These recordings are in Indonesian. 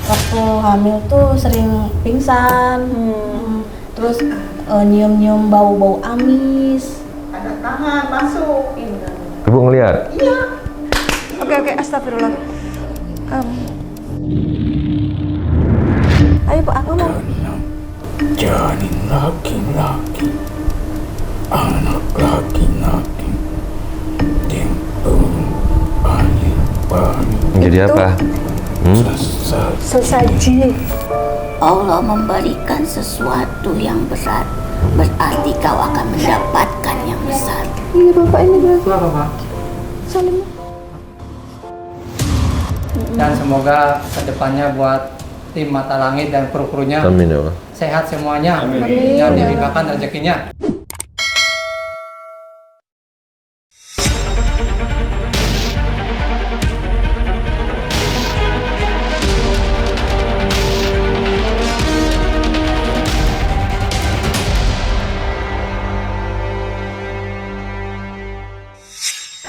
Waktu hamil tuh sering pingsan, terus nyium-nyium bau-bau amis. Ada tangan masuk. Ibu ngelihat? Iya. Oke, astagfirullah. Ayo Pak, aku mau. Jadi laki-laki, anak laki-laki, tempung air bani Jadi apa? Sesaji. Allah memberikan sesuatu yang besar, berarti kau akan mendapatkan yang besar. Iya Bapak, ini berarti. Bapak. Salim. Dan semoga kedepannya buat tim Mata Langit dan kru-krunya Amin ya Allah. sehat semuanya. Amin. Dan dilimpahkan rezekinya.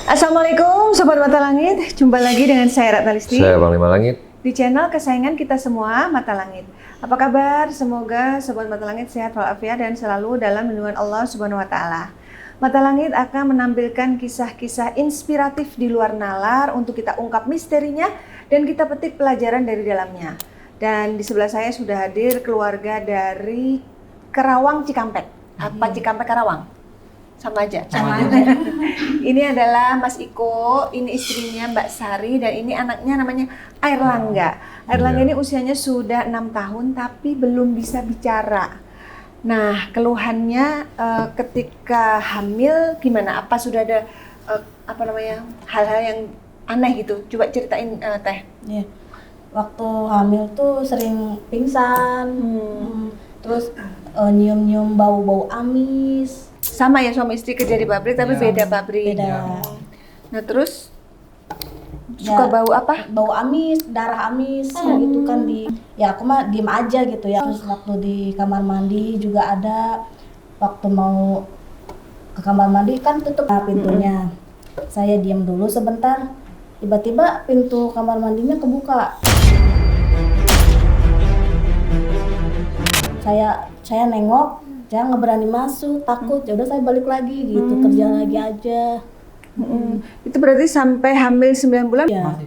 Assalamualaikum Sobat Mata Langit, jumpa lagi dengan saya Ratna Listi Saya Panglima Langit. di channel kesayangan kita semua, Mata Langit. Apa kabar? Semoga Sobat Mata Langit sehat walafiat dan selalu dalam lindungan Allah Subhanahu wa Ta'ala. Mata Langit akan menampilkan kisah-kisah inspiratif di luar nalar untuk kita ungkap misterinya dan kita petik pelajaran dari dalamnya. Dan di sebelah saya sudah hadir keluarga dari Kerawang Cikampek. Apa Cikampek Karawang? Sama aja. Ini adalah Mas Iko, ini istrinya Mbak Sari, dan ini anaknya namanya Airlangga. Airlangga ini usianya sudah 6 tahun tapi belum bisa bicara. Nah, keluhannya ketika hamil gimana? Apa sudah ada hal-hal yang aneh gitu? Coba ceritain Teh. Iya. Waktu hamil tuh sering pingsan, terus nyium-nyium bau-bau amis. Sama ya, suami istri kerja di pabrik tapi beda pabrik. Beda. Nah, terus suka bau apa? Bau amis, darah amis gitu kan ya aku mah diem aja gitu ya. Terus waktu di kamar mandi juga ada, waktu mau ke kamar mandi kan tutup pintunya. Saya diem dulu sebentar, tiba-tiba pintu kamar mandinya kebuka. Saya nengok, saya nggak berani masuk, takut. Ya udah saya balik lagi gitu, kerja lagi aja. Itu berarti sampai hamil 9 bulan? Ya.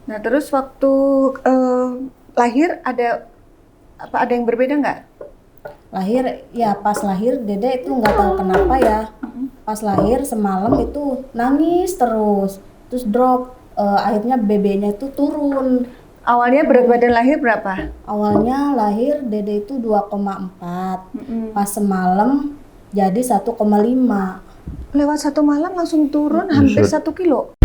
Nah, terus waktu lahir ada yang berbeda nggak? Lahir, ya pas lahir Dede itu nggak tahu kenapa ya. Pas lahir semalam itu nangis terus drop. Akhirnya BB-nya itu turun. Awalnya berat badan lahir berapa? Awalnya lahir Dede itu 2,4. Pas semalam jadi 1,5. Lewat 1 malam langsung turun hampir 1 kilo.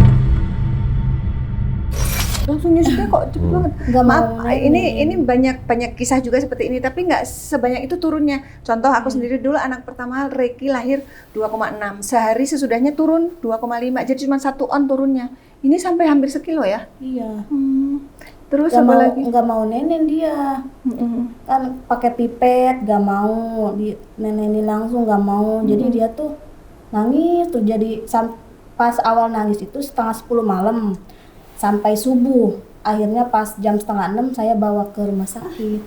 Langsung nyusutnya kok cepet banget. Maaf, ini banyak kisah juga seperti ini, tapi nggak sebanyak itu turunnya. Contoh aku sendiri dulu anak pertama Reiki lahir 2,6. Sehari sesudahnya turun 2,5. Jadi cuma 1 on turunnya. Ini sampai hampir sekilo ya? Iya. Terus Gak apa mau, lagi? nggak mau nenen dia. Kan pakai pipet, gak mau di nenenin langsung, gak mau. Jadi dia tuh nangis tuh, jadi pas awal nangis itu setengah 10 malam sampai subuh. Akhirnya pas jam setengah 6 saya bawa ke rumah sakit.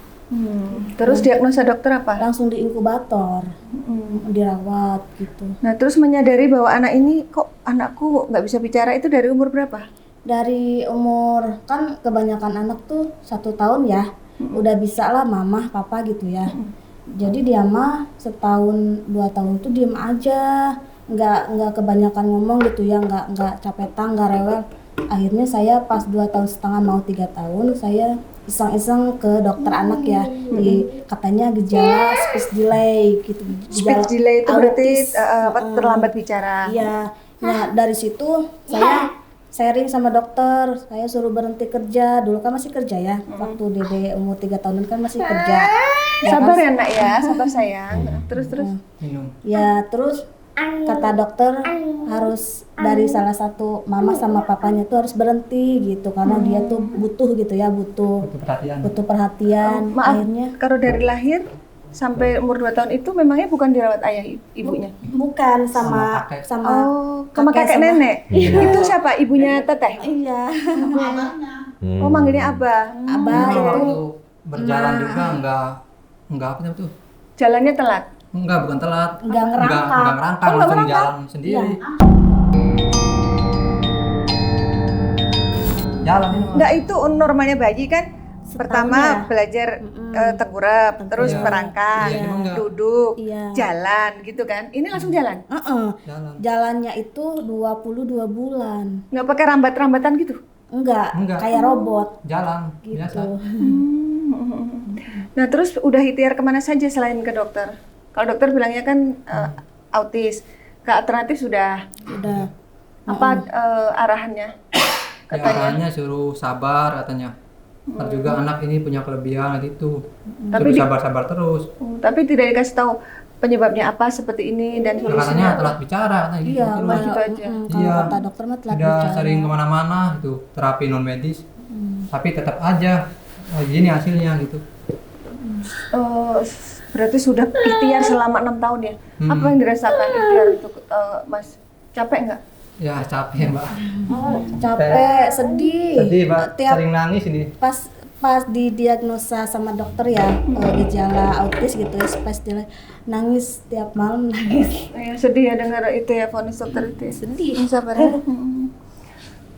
Terus diagnosa dokter apa? Langsung di inkubator, dirawat gitu. Nah, terus menyadari bahwa anak ini kok anakku nggak bisa bicara itu dari umur berapa? Dari umur, kan kebanyakan anak tuh 1 tahun ya, udah bisa lah mama, papa gitu ya. Jadi dia mah 1 tahun, 2 tahun tuh diem aja, nggak kebanyakan ngomong gitu ya, nggak capetan, nggak rewel. Akhirnya saya pas 2,5 tahun mau 3 tahun, saya iseng-iseng ke dokter anak ya, katanya gejala speech delay gitu. Speech delay itu berarti terlambat bicara. Iya. Nah dari situ saya sharing sama dokter, saya suruh berhenti kerja. Dulu kan masih kerja ya, waktu Dede umur 3 tahunan kan masih kerja. Sabar ya nak ya, sabar sayang. Terus. Ya terus kata dokter harus dari salah satu mama sama papanya tuh harus berhenti gitu, karena dia tuh butuh gitu ya, butuh perhatian. Maaf, Akhirnya kalau dari lahir sampai umur 2 tahun itu memangnya bukan dirawat ayah ibunya? bukan sama kakek sama- nenek. Itu siapa? Ibunya Teteh? Iya. Oh, manggilnya Abah. Abah Kalau itu waktu berjalan juga enggak apa tuh? Jalannya telat. Enggak, bukan telat. Nggak ngerangkak. Enggak ngerangkak, Oh, nggak langsung ngerangkak? jalan sendiri. Iya. Jalan ini. Enggak, itu normalnya bayi kan pertama ya. belajar tengkurap, terus Iya. merangkak, Iya, emang enggak. duduk, Iya. jalan gitu kan. Ini langsung jalan. Jalan. Jalannya itu 22 bulan. Nggak pakai rambat-rambatan gitu. Enggak, Enggak. kayak robot Jalan gitu. biasa. Nah, terus udah ikhtiar kemana saja selain ke dokter? Kalau dokter bilangnya kan autis, ke alternatif sudah. Udah. Apa arahannya? Ya, arahnya suruh sabar katanya. Ntar juga anak ini punya kelebihan itu. Tapi Suruh sabar-sabar terus. Tapi tidak dikasih tahu penyebabnya apa seperti ini dan Katanya solusinya. telat bicara katanya gitu. Iya, terus. kalau gitu aja. kalau Iya. kata dokter mah telat Sudah bicara. sering kemana-mana itu terapi non medis. Tapi tetap aja gini hasilnya gitu. Berarti sudah ikhtiar selama 6 tahun ya. Apa yang dirasakan ikhtiar itu, Mas? Capek nggak? Ya capek mbak. Capek, sedih. Sedih mbak, Tiap sering nangis ini. pas didiagnosa sama dokter ya gejala autis gitu ya, pas dia nangis tiap malam nangis. Ya, sedih ya dengar itu ya vonis dokter itu. Sedih. Sabar ya.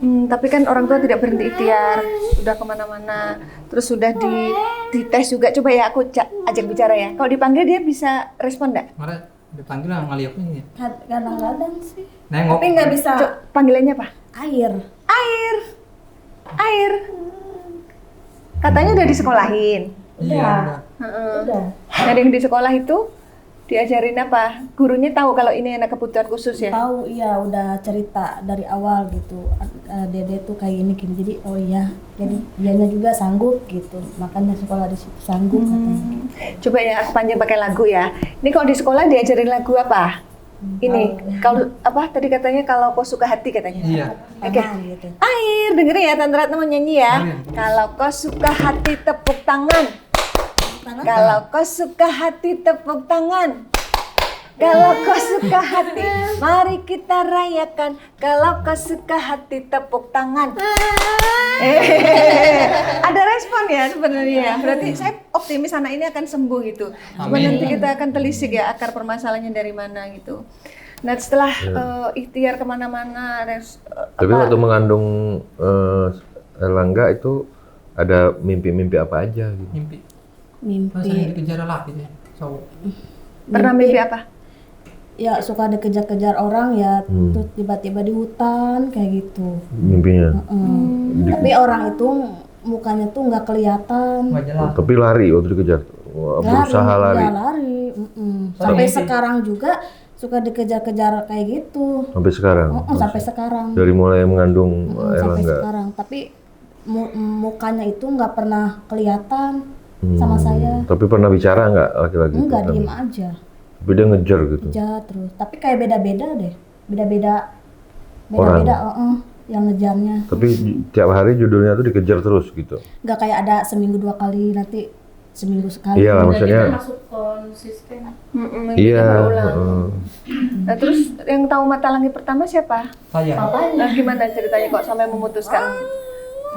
Tapi kan orang tua tidak berhenti ikhtiar, udah kemana-mana, terus sudah dites juga. Coba ya aku ajak bicara ya. Kalau dipanggil dia bisa respon nggak? Kemarin dipanggil lah ngeliat ini. Kadang-kadang sih. Nengok. Tapi nggak bisa Panggilannya apa? air. Air. Katanya udah disekolahin. Iya. Udah. Udah. Nah, yang di sekolah itu diajarin apa? Gurunya tahu kalau ini anak kebutuhan khusus ya? Tahu, iya udah cerita dari awal gitu. Dede tuh kayak gini gini. Jadi oh iya, jadi dianya juga sanggup gitu. Makanya sekolah di situ sanggup katanya. Coba ya aku panjang pakai lagu ya. Ini kalau di sekolah diajarin lagu apa? Ini kalau apa tadi katanya kalau kau suka hati katanya. Iya. Oke. Tangan gitu. Air, dengerin ya Tante Ratna mau nyanyi ya. Iya. Kalau kau suka hati tepuk tangan. Kalau kau suka hati tepuk tangan. Kalau kau suka hati, mari kita rayakan. Kalau kau suka hati tepuk tangan. Ada respon ya sebenarnya. Berarti saya optimis anak ini akan sembuh gitu. Cuma Amin. nanti kita akan telisik ya akar permasalahannya dari mana gitu. Nah setelah ikhtiar kemana-mana, Tapi waktu mengandung Erlangga itu ada mimpi-mimpi apa aja gitu? Mimpi. Pas saya Mimpi. dikejar laki deh. Cowok. pernah mimpi apa? Ya suka dikejar-kejar orang ya, terus tiba-tiba di hutan kayak gitu. Mimpinya. Tapi orang itu mukanya tuh nggak kelihatan. Nggak jelas. Tapi lari waktu dikejar. Wah, berusaha lari. Ya lari. Sampai Mimpi. sekarang juga suka dikejar-kejar kayak gitu. Sampai sekarang. Sampai sekarang. Dari mulai mengandung Sampai Erlangga. sekarang. Tapi mukanya itu nggak pernah kelihatan sama saya. Tapi pernah bicara nggak laki-laki itu? Enggak, diem aja. Tapi dia ngejar gitu. Ngejar terus. Tapi kayak beda-beda deh. Beda-beda Orang. yang ngejarnya. Tapi tiap hari judulnya tuh dikejar terus gitu. Nggak kayak ada seminggu 2 kali, nanti seminggu sekali. Iya lah, maksudnya. Masuk konsisten. Iya. Berulang. heeh. Nah terus yang tahu mata langit pertama siapa? Saya. Nah gimana ceritanya kok sampai memutuskan?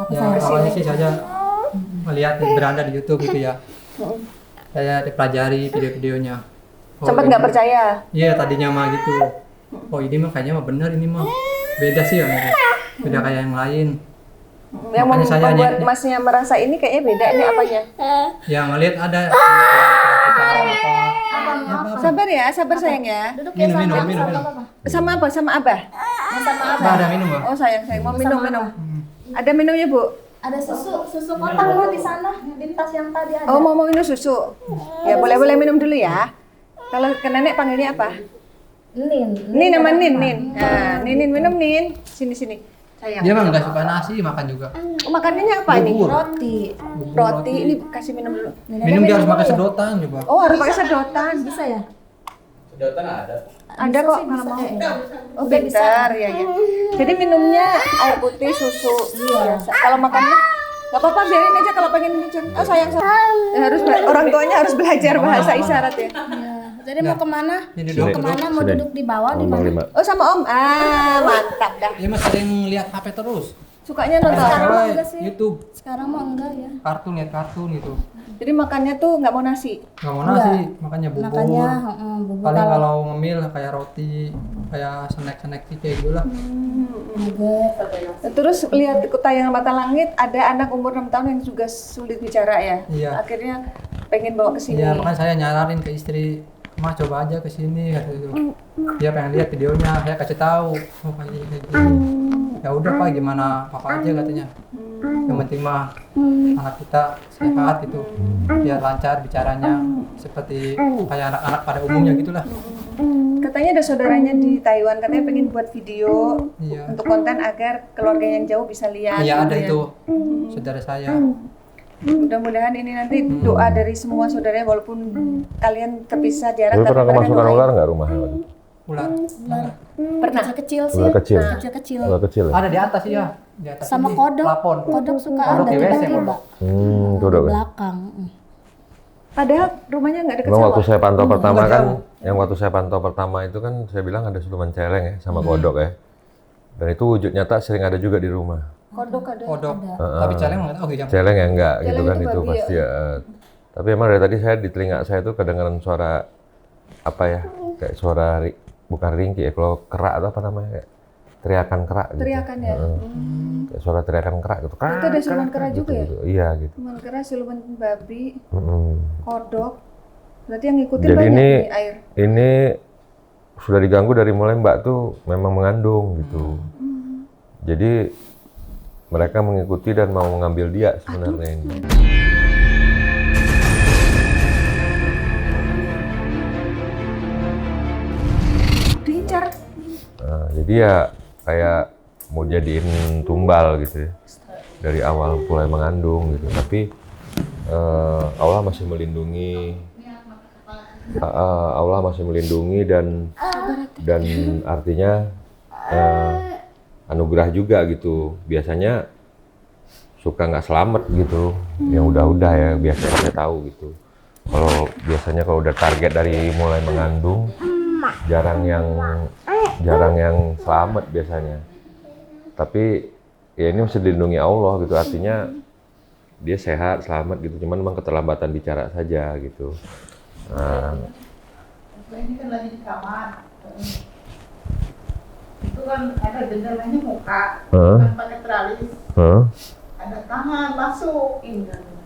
Ya awalnya sih saya melihat beranda di YouTube gitu ya. Saya dipelajari video-videonya. Oh, Sempat ini- nggak percaya? Iya tadinya mah gitu. Oh ini mah kayaknya mah bener ini mah. Beda sih ya. Beda kayak yang lain. Yang Makanya saya membuat nyari- masnya merasa ini kayaknya beda, ini apanya? Ya ngelihat ada bicara apa. Sabar ya, sabar sayang ya. Minum. Sama apa? Sama Abah? Mbak ada minum mbak? Oh sayang, mau minum. Ada minumnya Bu? Ada susu kotak lo di sana, di tas yang tadi ada. Oh mau minum susu? Ya boleh minum dulu ya. Kalau ke nenek panggilnya apa? Nin. Nin nama Nin. Nah, Nin minum Nin. Sini. Sayang. Dia mah nggak suka nasi makan juga. Oh, makanannya apa ini? Roti. Roti. Ini kasih minum dulu. Minum dia harus pakai sedotan coba. Oh harus pakai sedotan. Bisa ya? Ada kok kalau mau. Oh bentar ya. Jadi minumnya air putih, susu biasa. Kalau makannya nggak apa-apa biarin aja kalau pengen minum. Oh sayang. Ya, harus orang tuanya harus belajar bahasa isyarat ya. Iya. Jadi mau kemana? Ini Mau duduk. kemana? Mau Sini. duduk di bawah di Bang mana? Lima. Oh sama Om. Ah mantap dah. Dia mah sering lihat HP terus. Sukanya nonton Sekarang mah Cewek, enggak sih. YouTube, Sekarang mah enggak ya. kartun gitu. jadi makannya tuh nggak mau nasi. Nggak mau nasi, makanya bubur. Makanya bubur Paling kalau kalau ngemil kayak roti, kayak snack sih kayak gitu lah. enggak. Terus lihat tayangan Mata Langit, ada anak umur 6 tahun yang juga sulit bicara ya. Iya. Akhirnya pengen bawa ke sini. Iya, makanya saya nyaranin ke istri, "Mah coba aja ke sini," kata gitu. Dia pengen lihat videonya, saya kasih tahu. Oh, kayak gini. Ya udah Pak, gimana Papa aja katanya. Yang penting mah anak kita sehat gitu, biar lancar bicaranya seperti kayak anak-anak pada umumnya gitulah. Katanya ada saudaranya di Taiwan, katanya pengen buat video Iya. untuk konten agar keluarga yang jauh bisa lihat. Iya ada gitu ya. itu saudara saya. Mudah-mudahan ini nanti doa dari semua saudaranya, walaupun kalian terpisah jarak. Lu pernah mereka kemasukan doain. ular nggak rumahnya? Ular. Pernah. Kecil sih. Ular kecil. Kecil-kecil. Ular kecil ya? Ada di atas ya. Di atas Sama ini, kodok. plafon. Kodok suka Kodok ada di WC, tiba-tiba. Itu udah. Di belakang. Padahal rumahnya nggak dekat Memang waktu sawah. saya pantau pertama nggak kan, jauh. yang waktu saya pantau pertama itu kan saya bilang ada siluman celeng ya sama kodok ya. Dan itu wujud nyata sering ada juga di rumah. Kodok ada. Kodok. Tapi celeng nggak tahu jangan. Celeng ya enggak gitu Celeng kan itu itu babi pasti ya. Tapi emang dari tadi saya di telinga saya tuh kedengaran suara apa ya? Kayak suara bukan ringki ya, kalau kerak atau apa namanya kayak teriakan kerak gitu. Teriakan ya. Kayak suara teriakan kerak gitu. Itu ada siluman kera gitu, juga ya? gitu. Iya gitu. Siluman kera, siluman babi, Mm-mm. kodok. Berarti yang ngikutin Jadi banyak ini nih air. ini sudah diganggu dari mulai Mbak tuh memang mengandung gitu. Jadi mereka mengikuti dan mau mengambil dia sebenarnya ini. Diincar. Nah, jadi ya kayak mau jadiin tumbal gitu ya dari awal mulai mengandung gitu. Tapi Allah masih melindungi. Allah masih melindungi dan artinya anugerah juga gitu. Biasanya suka nggak selamat gitu. Yang udah ya biasanya saya tahu gitu. Kalau biasanya kalau udah target dari mulai mengandung jarang yang selamat biasanya. Tapi ya ini mesti dilindungi Allah gitu. Artinya dia sehat, selamat gitu. Cuman memang keterlambatan bicara saja gitu. Nah, Ini kan lagi di kamar. Itu kan ada jendelanya muka, kan pakai teralis. Ada tangan masuk.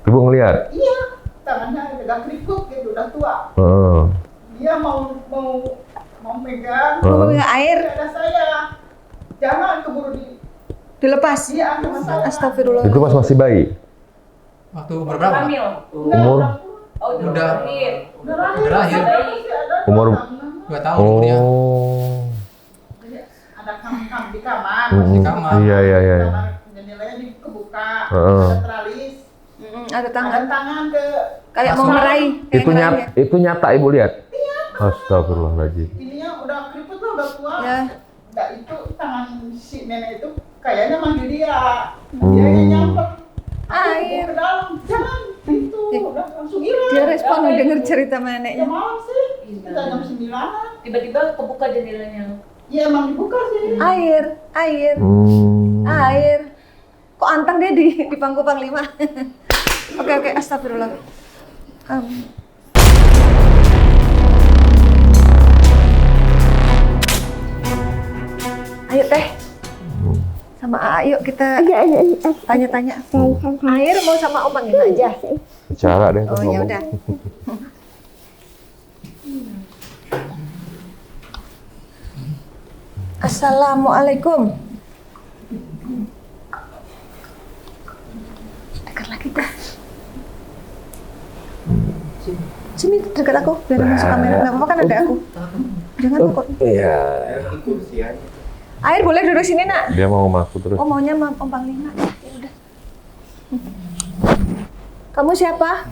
Ibu ngelihat? Iya, tangannya udah keriput gitu, udah tua. Dia mau megang. Mau pegang air, Ada saya. Jangan keburu dilepas. dia ada masalah. Astagfirullah. Itu pas masih bayi? Waktu umur berapa? Umur? Udah Udah lahir. Umur? 2 tahun umurnya. Oh. Ada kam di kamar. Di kamar. Iya. Kamar jendelanya kebuka. Ada teralis. Ada tangan. Ada tangan ke Kayak mau meraih. Kayak Itu ngeraih ya. itu nyata Ibu lihat? Astagfirullahaladzim. ininya udah keriput lah, udah tua. Ya. Nggak, itu tangan si nenek itu kayaknya manggil dia. Dia yang nyamper. Air. Ke dalam. Jangan. Itu udah langsung hilang. Dia respon denger cerita Ya neneknya. malam sih. Kita jam 9-an. Tiba-tiba kebuka jendelanya. Ya emang dibuka sih. Air. Kok antang dia di pangku panglima? Oke, astagfirullah. Ayo teh. Sama ayo kita tanya-tanya. Air mau sama Om Panggil aja. Bicara deh. Oh ya udah. Assalamualaikum. Dekat lagi dah. Sini dekat aku biar masuk kamera. Nggak apa-apa kan ada aku. Jangan takut. Iya. Air boleh duduk sini nak. Dia mau sama aku terus. Oh maunya Om Panglima. Ya udah. Kamu siapa?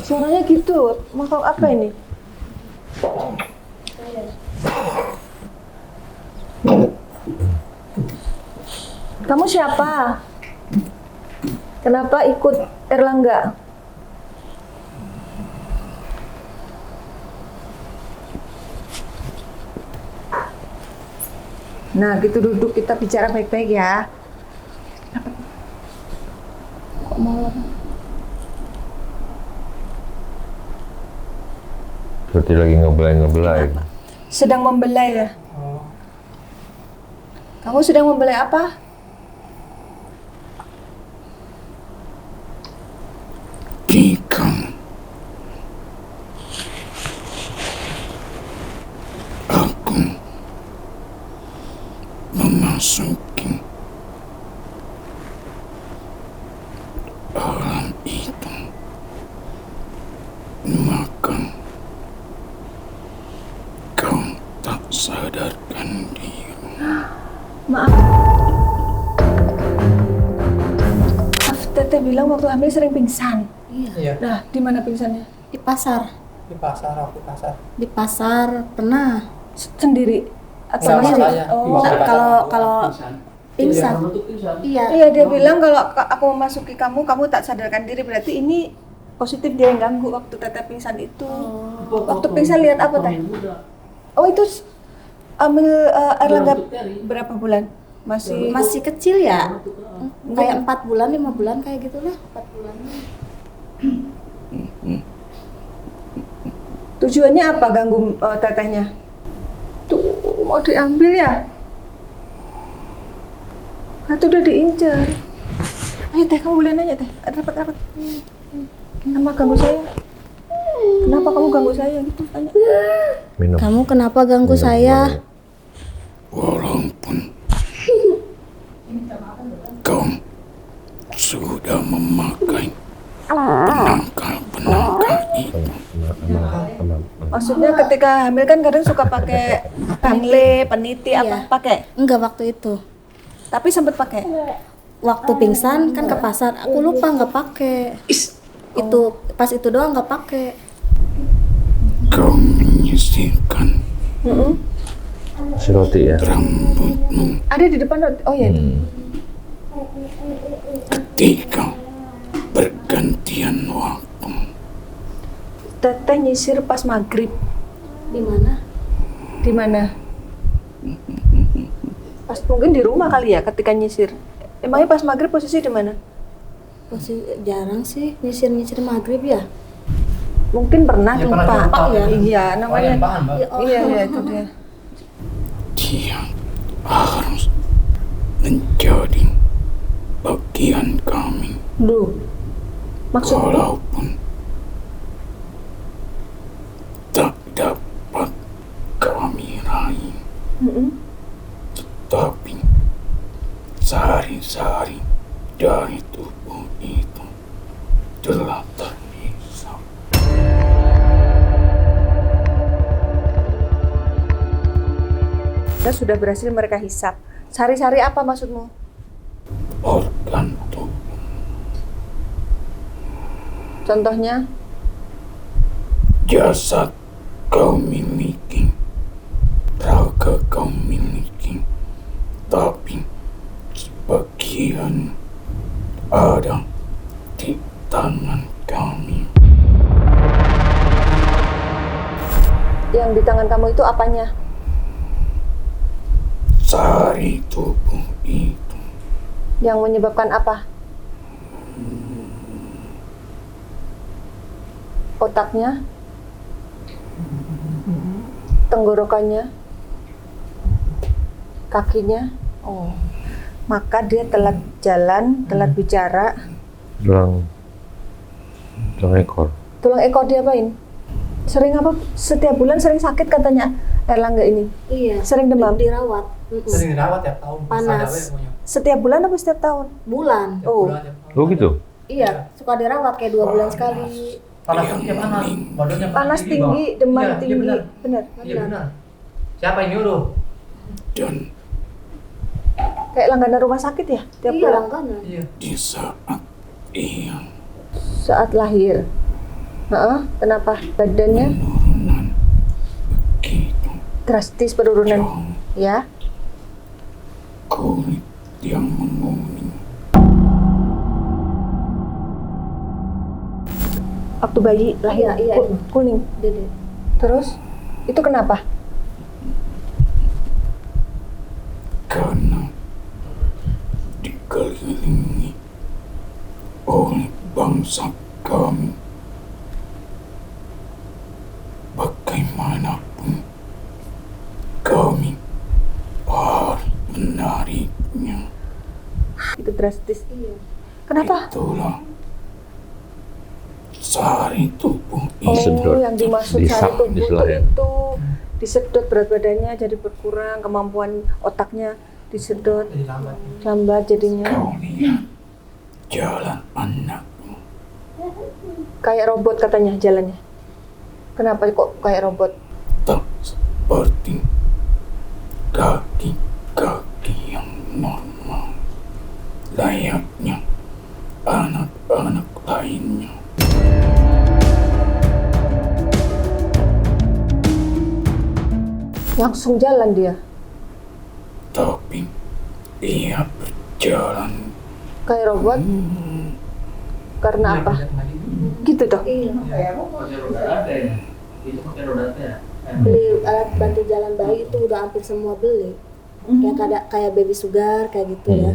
Suaranya gitu. Makhluk apa ini? Kamu siapa? Kenapa ikut Erlangga? Nah, gitu duduk, kita bicara baik-baik ya. Kok malam? Seperti lagi ngebelai. Sedang membelai ya? Kamu sedang membelai apa? Tikam. Aku memasuki alam itu, maka kau tak sadarkan diri. Maaf. Teteh bilang waktu hamil sering pingsan. Iya. Nah, di mana pingsannya? Di pasar. Di pasar, waktu pasar. Di pasar pernah. Sendiri? Atau Sama sendiri? saya. Oh. Di pasar. Kalau pingsan. Iya. Iya, dia bilang kalau aku memasuki kamu tak sadarkan diri, berarti ini positif dia yang ganggu waktu teteh pingsan itu. Waktu pingsan lihat apa teh? Oh itu ambil Erlangga berapa bulan? Masih kecil ya. Kayak 4 bulan, 5 bulan kayak gitulah. 4 bulan. Tujuannya apa ganggu tetehnya? Tuh mau diambil ya? Itu udah diincar. Ayo teh, kamu boleh nanya teh. Rapat. Kenapa ganggu saya? Kenapa kamu ganggu saya gitu? Tanya. Minum. Kamu kenapa ganggu saya? Walaupun kau sudah memakai penangkal itu. Maksudnya ketika hamil kan kadang suka pakai bangle, peniti apa? Iya. Pakai? Enggak waktu itu. Tapi sempat pakai. Waktu pingsan kan ke pasar, aku lupa nggak pakai. Itu pas itu doang nggak pakai. Kau menyisirkan Si roti ya. rambutmu Ada di depan. Oh iya. ketika bergantian waktu. Teteh nyisir pas maghrib. Di mana? Di mana? Pas mungkin di rumah kali ya ketika nyisir. Emangnya pas maghrib posisi di mana? Masih jarang sih nyisir maghrib ya. Mungkin pernah Ya, lupa. pernah lupa, ya. Iya, namanya. Paham, Mbak. Iya, itu dia. Dia harus menjadi bagian kami. Duh. Maksudnya Walaupun tak dapat kami raih, tetapi sehari-hari dari tubuh itu telah terhisap. kita sudah berhasil mereka hisap. Sari-sari apa maksudmu? Organ tubuh, Contohnya? jasad kau miliki, raga kau miliki, tapi sebagian ada di tangan kami. Yang di tangan kamu itu apanya? Sari tubuh itu Yang menyebabkan apa? Otaknya? Tenggorokannya? Kakinya? Oh. Maka dia telat jalan, telat bicara. Tulang ekor. Tulang ekor diapain? Sering apa? Setiap bulan sering sakit katanya Erlangga ini. Iya. Sering demam? Dirawat. Sering dirawat tiap tahun. Panas. Setiap bulan apa setiap tahun? Bulan. Oh. Oh gitu? Iya, suka dirawat kayak 2 bulan sekali. Panas tinggi panas. Badannya Panas tinggi, demam Iya, tinggi. Iya, Benar. Iya benar. Siapa yang nyuruh? dan Kayak langganan rumah sakit ya? Tiap Iya, bulan. langganan. Iya. di saat ia Saat lahir. Kenapa? Badannya penurunan begitu drastis penurunan, jauh, ya? kulit yang menguning. Waktu bayi lahir Iya, kuning. Dede. Terus itu kenapa? Karena dikelilingi oleh bangsa kami. Bagaimanapun kami harus menariknya. Itu drastis. Kenapa? Itulah sari tubuh Oh, ini. Disedot. yang dimaksud Disap sari tubuh istilahnya. itu disedot berat badannya jadi berkurang, kemampuan otaknya disedot, Jadi lambat. lambat jadinya. Kau lihat jalan anakmu. Kayak robot katanya jalannya. Kenapa kok kayak robot? Tak seperti kaki-kaki yang normal, layaknya anak-anak lainnya. Langsung jalan dia. Tapi ia berjalan Kayak robot. Karena apa? Gitu toh. Beli alat bantu jalan bayi itu udah hampir semua beli. Kayak baby sugar kayak gitu ya.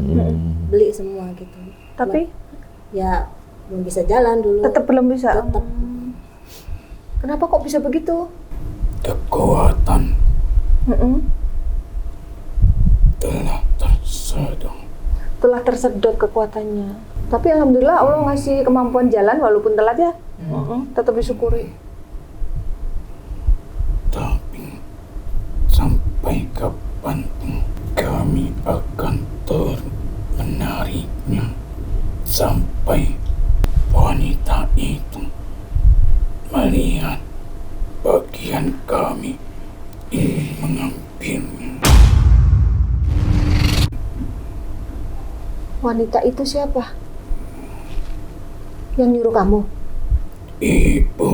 Beli semua gitu. Tapi Ya belum bisa jalan dulu. tetap belum bisa. Tetap. Kenapa kok bisa begitu? kekuatan Mm-mm. telah tersedot. Telah tersedot kekuatannya. Tapi alhamdulillah Allah ngasih kemampuan jalan walaupun telat ya. Tetap disyukuri. Tapi sampai kapanpun kami akan terus menariknya sampai wanita itu melihat bagian kami ingin mengambilnya. Wanita itu siapa? Yang nyuruh kamu? Ibu,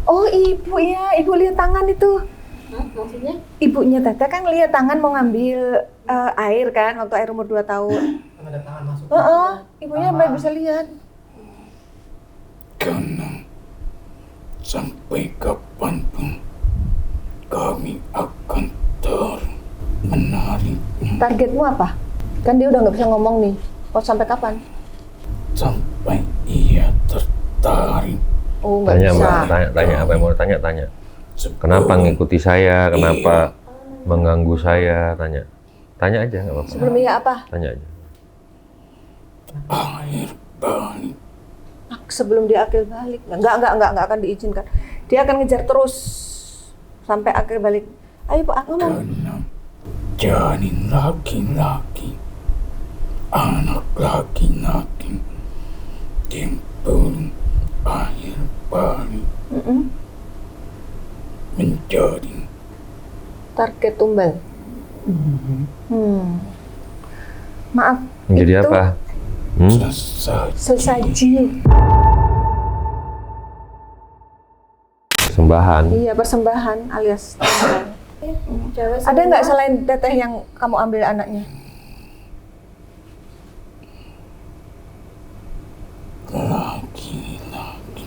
Oh ibu ya, ibu lihat tangan itu. Maksudnya? Ibunya Tete kan lihat tangan mau ngambil air kan waktu air umur 2 tahun. Kan ada tangan masuk. Ibunya sampai bisa lihat. karena sampai kapanpun kami akan terus menariknya Targetmu apa? Kan dia udah nggak bisa ngomong nih. Mau sampai kapan? sampai ia tertarik. Oh nggak Tanya bisa. Mbak, tanya apa yang mau tanya. Sebelum Kenapa ngikuti saya? Kenapa mengganggu saya? Tanya aja nggak apa-apa. Sebelum iya apa? Tanya aja. akhir balik Sebelum dia akhir balik. Nggak akan diizinkan. Dia akan ngejar terus sampai akhir balik. Ayo Pak, ngomong. karena janin laki-laki, anak laki-laki timbul akhir balik menjadi Target tumbal. Maaf. Jadi itu apa? selesai. Sesaji. Sembahan. Iya, persembahan alias persembahan. Cewek Ada nggak selain teteh yang kamu ambil anaknya? Laki-laki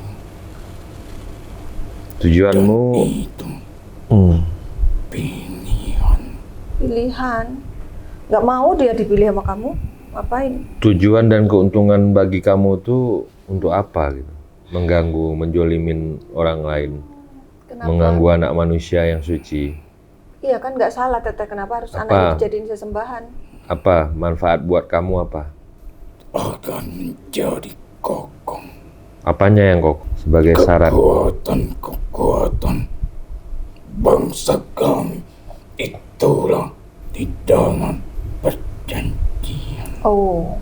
Tujuanmu itu hmm, pilihan. Pilihan. Nggak mau dia dipilih sama kamu? Ngapain? tujuan dan keuntungan bagi kamu tuh untuk apa gitu? Mengganggu, menjolimin orang lain, Kenapa? mengganggu anak manusia yang suci. Iya kan nggak salah teteh. Kenapa harus Apa? anak dijadiin sesembahan? Apa manfaat buat kamu apa? Akan menjadi kokoh. Apanya yang kok sebagai syarat? Kekuatan bangsa kami itulah di dalam perjanjian. Oh.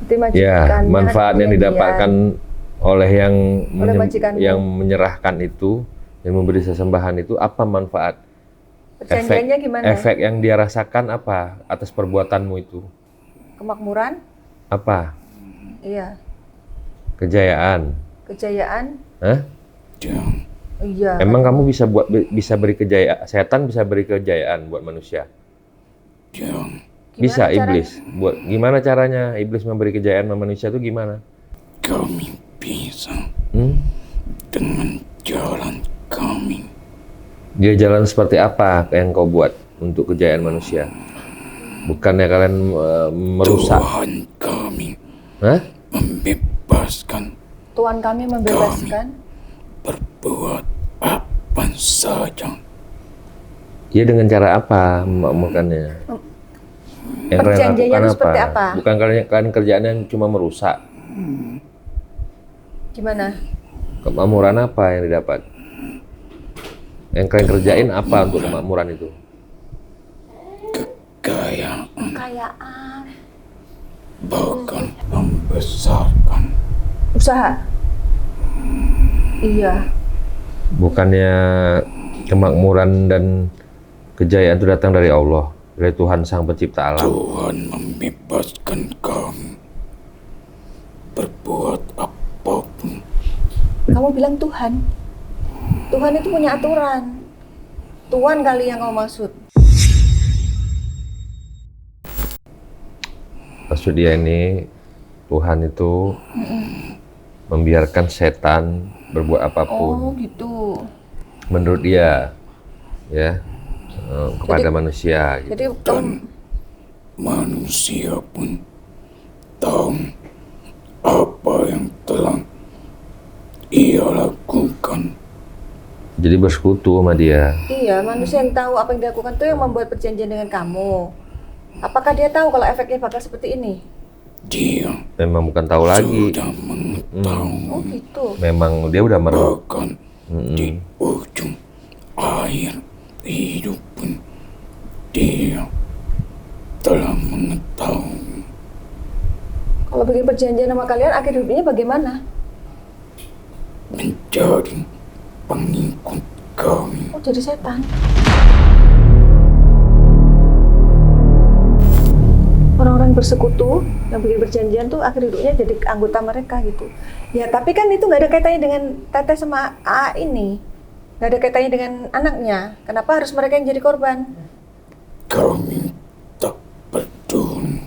Berarti Ya, majikannya manfaat yang ada didapatkan oleh yang Oleh majikanmu. yang menyerahkan itu, yang memberi sesembahan itu apa manfaat? Perjanjiannya gimana? Efek yang dia rasakan apa atas perbuatanmu itu? Kemakmuran? Apa? Iya. Kejayaan, Kejayaan? Hah? dan Iya. Emang kamu bisa beri kejayaan, setan bisa beri kejayaan buat manusia? dan Bisa caranya? iblis. Gimana caranya iblis memberi kejayaan sama manusia itu gimana? kami bisa Hmm? dengan jalan kami. Dia jalan seperti apa yang kau buat untuk kejayaan manusia? Bukannya kalian merusak? Tuhan kami Hah? membebaskan Tuhan kami membebaskan. berbuat apa saja. Dia dengan cara apa memakmurkannya? Yang kalian Perjanjiannya lakukan itu seperti apa? Bukan kalian kerjaannya cuma merusak. Gimana? Kemakmuran apa yang didapat? Yang kalian kerjain apa untuk kemakmuran itu? Kekayaan Kekayaan. bahkan membesarkan Usaha. Iya. Bukannya kemakmuran dan kejayaan itu datang dari Allah, dari Tuhan Sang Pencipta alam. Tuhan membebaskan kami berbuat apapun. Kamu bilang Tuhan. Tuhan itu punya aturan. Tuhan kali yang kau maksud. Maksud dia ini, Tuhan itu membiarkan setan berbuat apapun Oh gitu. menurut dia, ya, kepada manusia. Gitu. Jadi Dan manusia pun tahu apa yang telah ia lakukan. Jadi bersekutu sama dia. iya, manusia yang tahu apa yang dilakukan itu yang membuat perjanjian dengan kamu. Apakah dia tahu kalau efeknya bakal seperti ini? Dia Memang bukan tahu lagi. sudah mengetahui, Oh gitu. Memang dia udah merenung. bahkan di ujung akhir hidup pun dia telah mengetahui. Kalau bikin perjanjian sama kalian, akhir hidupnya bagaimana? Menjadi pengikut kami. Oh jadi setan. Orang-orang bersekutu yang bikin perjanjian tuh akhir hidupnya jadi anggota mereka gitu. Ya tapi kan itu nggak ada kaitannya dengan Teteh sama AA ini. Nggak ada kaitannya dengan anaknya. Kenapa harus mereka yang jadi korban? Kami tak peduli.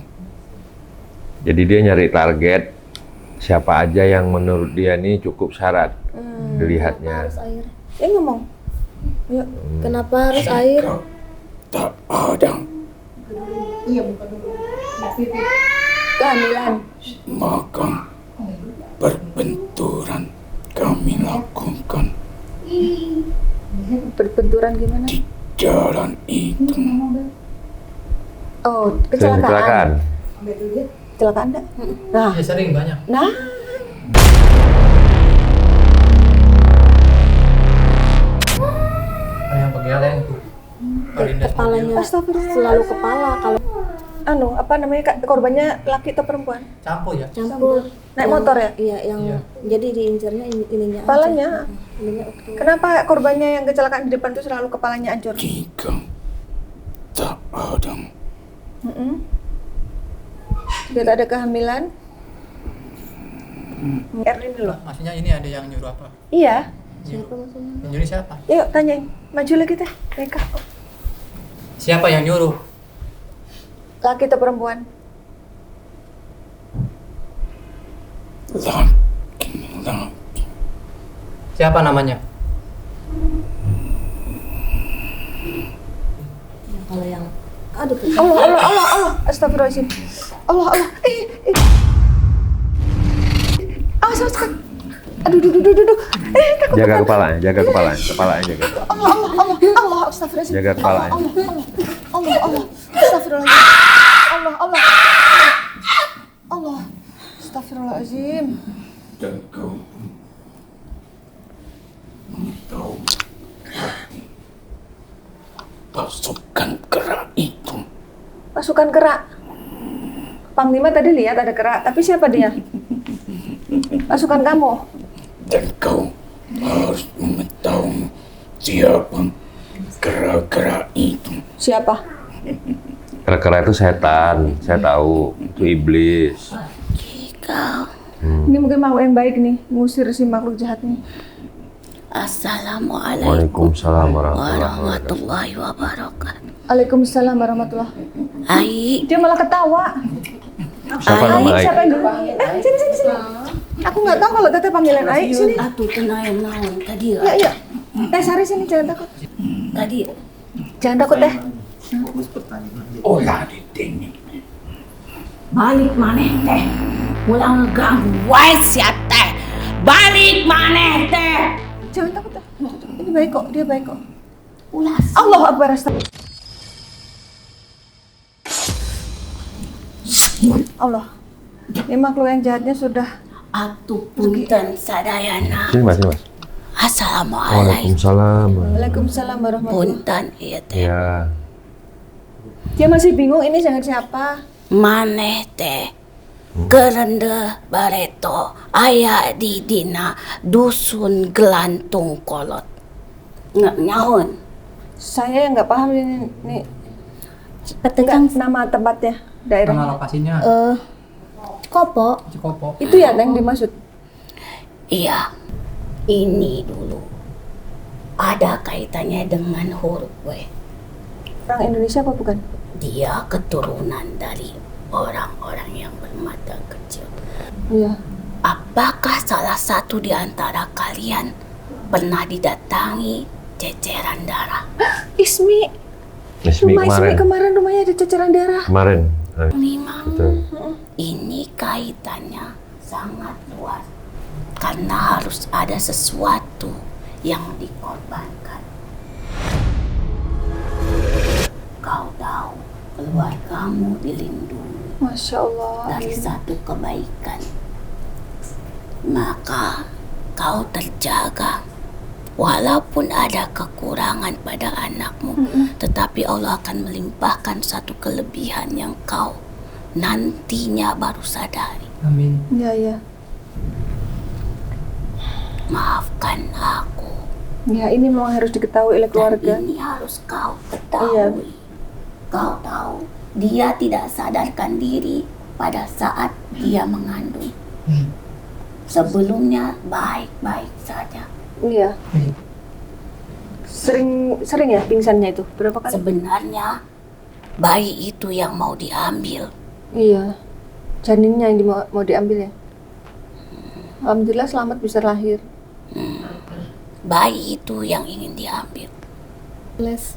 Jadi dia nyari target siapa aja yang menurut dia nih cukup syarat dilihatnya. Harus air. Ngomong. Yuk. Kenapa harus air? Jika tak ada, Kehamilan. maka perbenturan kami lakukan Berbenturan gimana? di jalan itu. Oh Kecelakaan. kecelakaan. Kecelakaan enggak? Nah. Ya sering banyak. Nah. Ada yang begeleng tuh. Kelindas Kepalanya Astagfirullah. selalu kepala kalau Apa namanya Kak? Korbannya laki atau perempuan? campur ya. campur. Naik motor ya? Iya, yang Iya. jadi diincernya ininya. aja. Kepalanya. Ininya oke. Kenapa korbannya yang kecelakaan di depan itu selalu kepalanya hancur? Jika tak ada, Jika tak ada kehamilan? Erlin dulu. Maksudnya ini ada yang nyuruh apa? Iya. Siapa maksudnya? Yang nyuruh siapa? Yuk tanyain. Maju lagi teh. Mereka. Siapa yang nyuruh? Laki atau perempuan? laki-laki. Siapa namanya? Kalau yang aduh tuh. Allah. Astagfirullahaladzim. Allah. Awas. Aduh. Takut. Jaga kepalanya, jaga. Allah. Astagfirullahaladzim. Jaga kepalanya. Allah. Astagfirullahaladzim. Allah. Astagfirullahaladzim. Dan kau pun mengetahui pasukan gerak itu. Pasukan kerak. Panglima tadi lihat ada kerak, tapi siapa dia? Pasukan kamu. Dan kau harus mengetahui siapa gerak-gerak itu. Siapa? Kera-kera itu setan, saya tahu. Itu iblis. Jika Ini mungkin mau yang baik nih, ngusir si makhluk jahat nih. Assalamualaikum Waalaikumsalam warahmatullahi warahmatullahi wabarakatuh. Waalaikumsalam warahmatullah. Ai, Dia malah ketawa. Siapa nama Ai? Siapa yang dulu? Sini. Aku nggak tahu kalau teteh panggilan Ai. Sini. atuh kenal naon tadi. Ya. Sari sini, jangan takut. Tadi Jangan takut teh. Oh lah ditengok. balik maneh teh. Ulang ngeganggu wae sia teh. Balik maneh teh. Jangan takut teh. Ini baik kok, dia baik kok. Ulah Allahu Akbar. Astagfirullah. Allah. Ini makhluk yang jahatnya sudah. atuh punten sadayana. Sini mas, sini mas. Assalamualaikum. Waalaikumsalam. Waalaikumsalam warahmatullahi. Punten ieu teh. Ya. Dia masih bingung ini jangan siapa. Maneh teh kerende bareto aya di dina dusun gelantung kolot. Nyaon? Saya yang nggak paham ini Petegang nama tempatnya, Nama daerahnya. lokasinya Kopo. Cikopo. Itu ya yang dimaksud. Iya. Ini dulu ada kaitannya dengan huruf W. Orang Indonesia apa bukan? Dia keturunan dari orang-orang yang bermata kecil. Iya. Apakah salah satu di antara kalian pernah didatangi ceceran darah? Ismi. Ismi Rumah kemarin. Ismi kemarin rumahnya ada ceceran darah. Kemarin. Memang Betul. ini kaitannya sangat luas karena harus ada sesuatu yang dikorbankan. Kau tahu keluargamu dilindungi Masya Allah. dari satu kebaikan, maka kau terjaga. Walaupun ada kekurangan pada anakmu, tetapi Allah akan melimpahkan satu kelebihan yang kau nantinya baru sadari. Amin. Iya. Maafkan aku. Ya ini memang harus diketahui oleh Dan keluarga. ini harus kau ketahui. Kau tahu, dia tidak sadarkan diri pada saat dia mengandung. Sebelumnya baik-baik saja. Iya. Sering ya pingsannya itu? Berapa kali? Sebenarnya bayi itu yang mau diambil. Iya. Janinnya yang mau diambil ya. Alhamdulillah selamat bisa lahir. Bayi itu yang ingin diambil.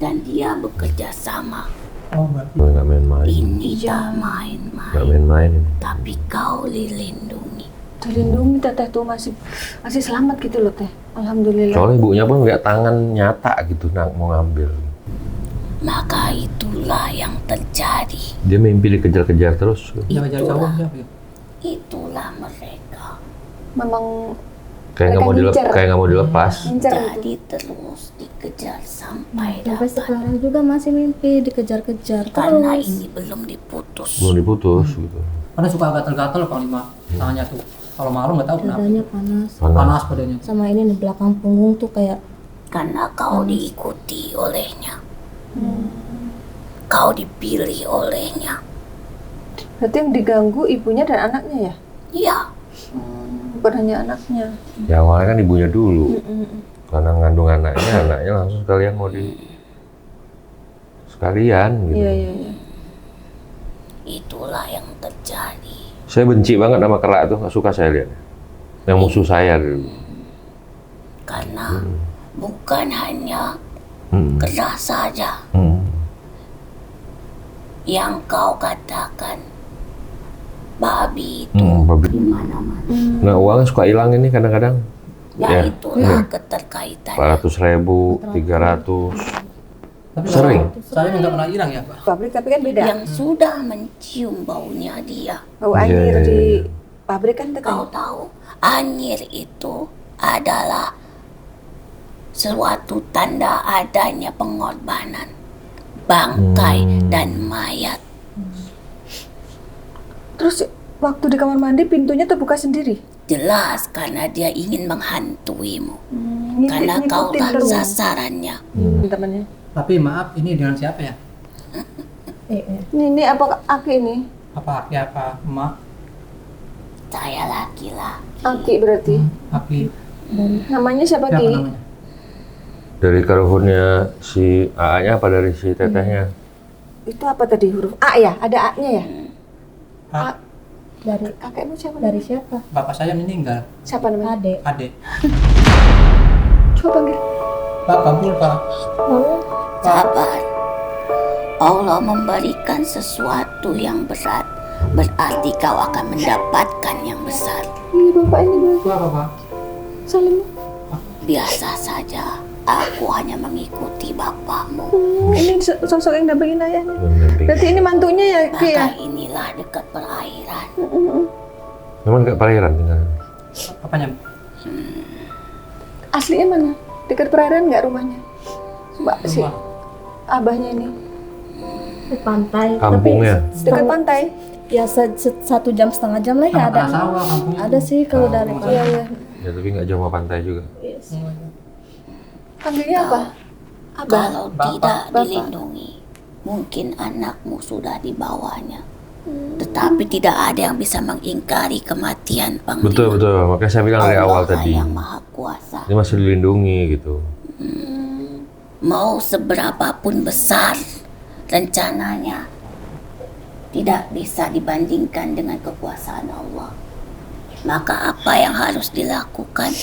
Dan dia bekerja sama. Oh, berarti. Nggak main-main. Ini tak main-main. Nggak main-main ini. Tapi kau dilindungi. Dilindungi teteh tuh masih selamat gitu loh teh. Alhamdulillah. Soalnya ibunya pun ngeliat tangan nyata gitu, mau ngambil. Maka itulah yang terjadi. Dia mimpi dikejar-kejar terus. Dia ngejar cowok siapa ya? Itulah mereka. Memang Kayak nggak mau ngincer. kayak nggak mau dilepas. ngincer gitu. Jadi terus dikejar sampai Sampai dapat. sekarang juga masih mimpi dikejar-kejar Karena terus. ini belum diputus. Belum diputus gitu. Karena suka gatal-gatal Panglima tangannya tuh. Kalau malu nggak tahu kenapa. Dadanya panas. Panas badannya. Sama ini di belakang punggung tuh kayak Karena kau diikuti olehnya. Kau dipilih olehnya. Berarti yang diganggu ibunya dan anaknya ya? Iya. Bukan hanya anaknya. Ya awalnya kan ibunya dulu. Karena ngandung anaknya langsung sekalian mau sekalian gitu. Iya. Itulah yang terjadi. Saya benci banget sama kerak tuh, nggak suka saya lihat. Yang musuh saya dulu. Karena bukan hanya Hmm. keras saja yang kau katakan. Babi itu Babi. di mana-mana. Nah uangnya suka hilang ini kadang-kadang. Ya, Ya. itulah keterkaitannya. 400.000, 300. Tapi Sering. Saya nggak pernah hilang ya, Pak. Pabrik tapi kan beda. Yang sudah mencium baunya dia. Bau Iya, anjir iya, di iya. pabrik kan Kau tekan. tahu, anyir itu adalah suatu tanda adanya pengorbanan, bangkai dan mayat. Terus waktu di kamar mandi pintunya terbuka sendiri. Jelas karena dia ingin menghantuimu. Ngintip- Karena ngikutin kaulah terus. sasarannya. Temannya. Tapi maaf, ini dengan siapa ya? Ini apa aki ini? Apa aki apa emak? Saya laki-laki. Aki berarti. Aki. Namanya siapa Siapa Ki? namanya? Dari karuhunnya si AA-nya apa dari si tetehnya? Itu apa tadi huruf A ya? Ada A-nya ya? A. Dari Kakekmu siapa? dari siapa? Bapak saya meninggal. Siapa namanya? Ade. Ade. Coba panggil. Bapak Bulpa. Sabar. Allah memberikan sesuatu yang berat, berarti kau akan mendapatkan yang besar. Iya bapak ini berarti. Itu apa, Pak? Salim. Biasa saja, aku hanya mengikuti bapakmu. Ini sosok yang dampingin ayahnya. Mendampingi. Berarti ini mantunya ya Ki ya? Maka inilah dekat perairan. Memang dekat perairan tinggal. Apanya? Aslinya mana? Dekat perairan nggak rumahnya? Mbak si Rumah. abahnya ini. Di pantai. Kampungnya. Dekat pantai. Ya 1,5 jam lah ya ada. Tengah sawah kampung. Ada sih kalau dari Iya iya. Ya tapi nggak jauh sama pantai juga. Panggilnya apa? Abah. Kalau Bapak. tidak Bapak. dilindungi, mungkin anakmu sudah dibawanya. Tetapi tidak ada yang bisa mengingkari kematian Panglima. Betul. Makanya saya bilang dari awal Allah tadi. yang maha kuasa. Ini masih dilindungi gitu. Mau seberapapun besar rencananya, tidak bisa dibandingkan dengan kekuasaan Allah. Maka apa yang harus dilakukan?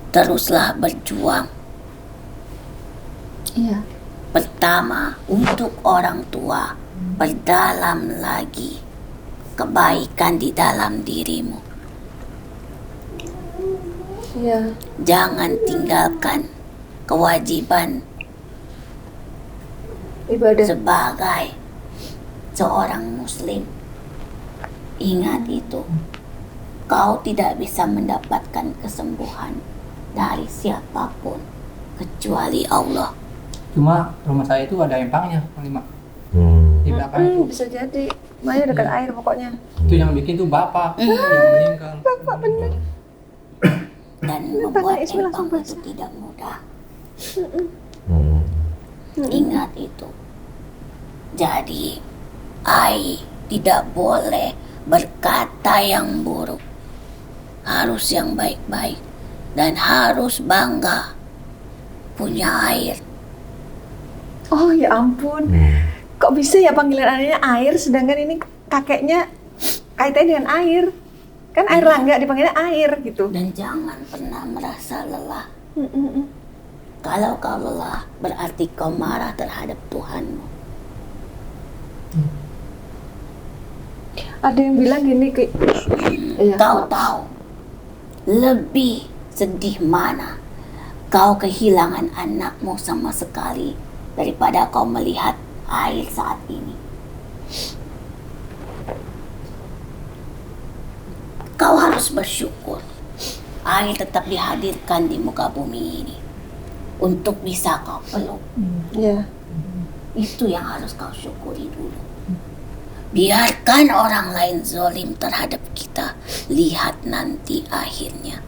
Teruslah berjuang. Iya. Pertama, untuk orang tua, perdalam lagi kebaikan di dalam dirimu. Iya. Jangan tinggalkan kewajiban Ibadah. sebagai seorang muslim. Ingat itu, kau tidak bisa mendapatkan kesembuhan dari siapapun kecuali Allah. Cuma rumah saya itu ada empangnya, Panglima. Di belakang itu. Bisa jadi. Makanya dekat air pokoknya. Itu yang bikin tuh bapak yang meninggal. Bapak bener. Dan membuat Ismail langsung empang itu basah. tidak mudah. Hmm. Ingat itu. Jadi, Ai tidak boleh berkata yang buruk. Harus yang baik-baik. Dan harus bangga punya air. Oh ya ampun. Kok bisa ya panggilan anaknya air sedangkan ini kakeknya kaitannya dengan air. Kan air langga dipanggilnya air gitu. Dan jangan pernah merasa lelah. Kalau kau lelah, berarti kau marah terhadap Tuhanmu. Ada yang bilang gini Ki. Iya. Kau tahu lebih sedih mana kau kehilangan anakmu sama sekali daripada kau melihat air saat ini. Kau harus bersyukur air tetap dihadirkan di muka bumi ini untuk bisa kau peluk. Iya. Itu yang harus kau syukuri dulu. Biarkan orang lain zolim terhadap kita. Lihat nanti akhirnya.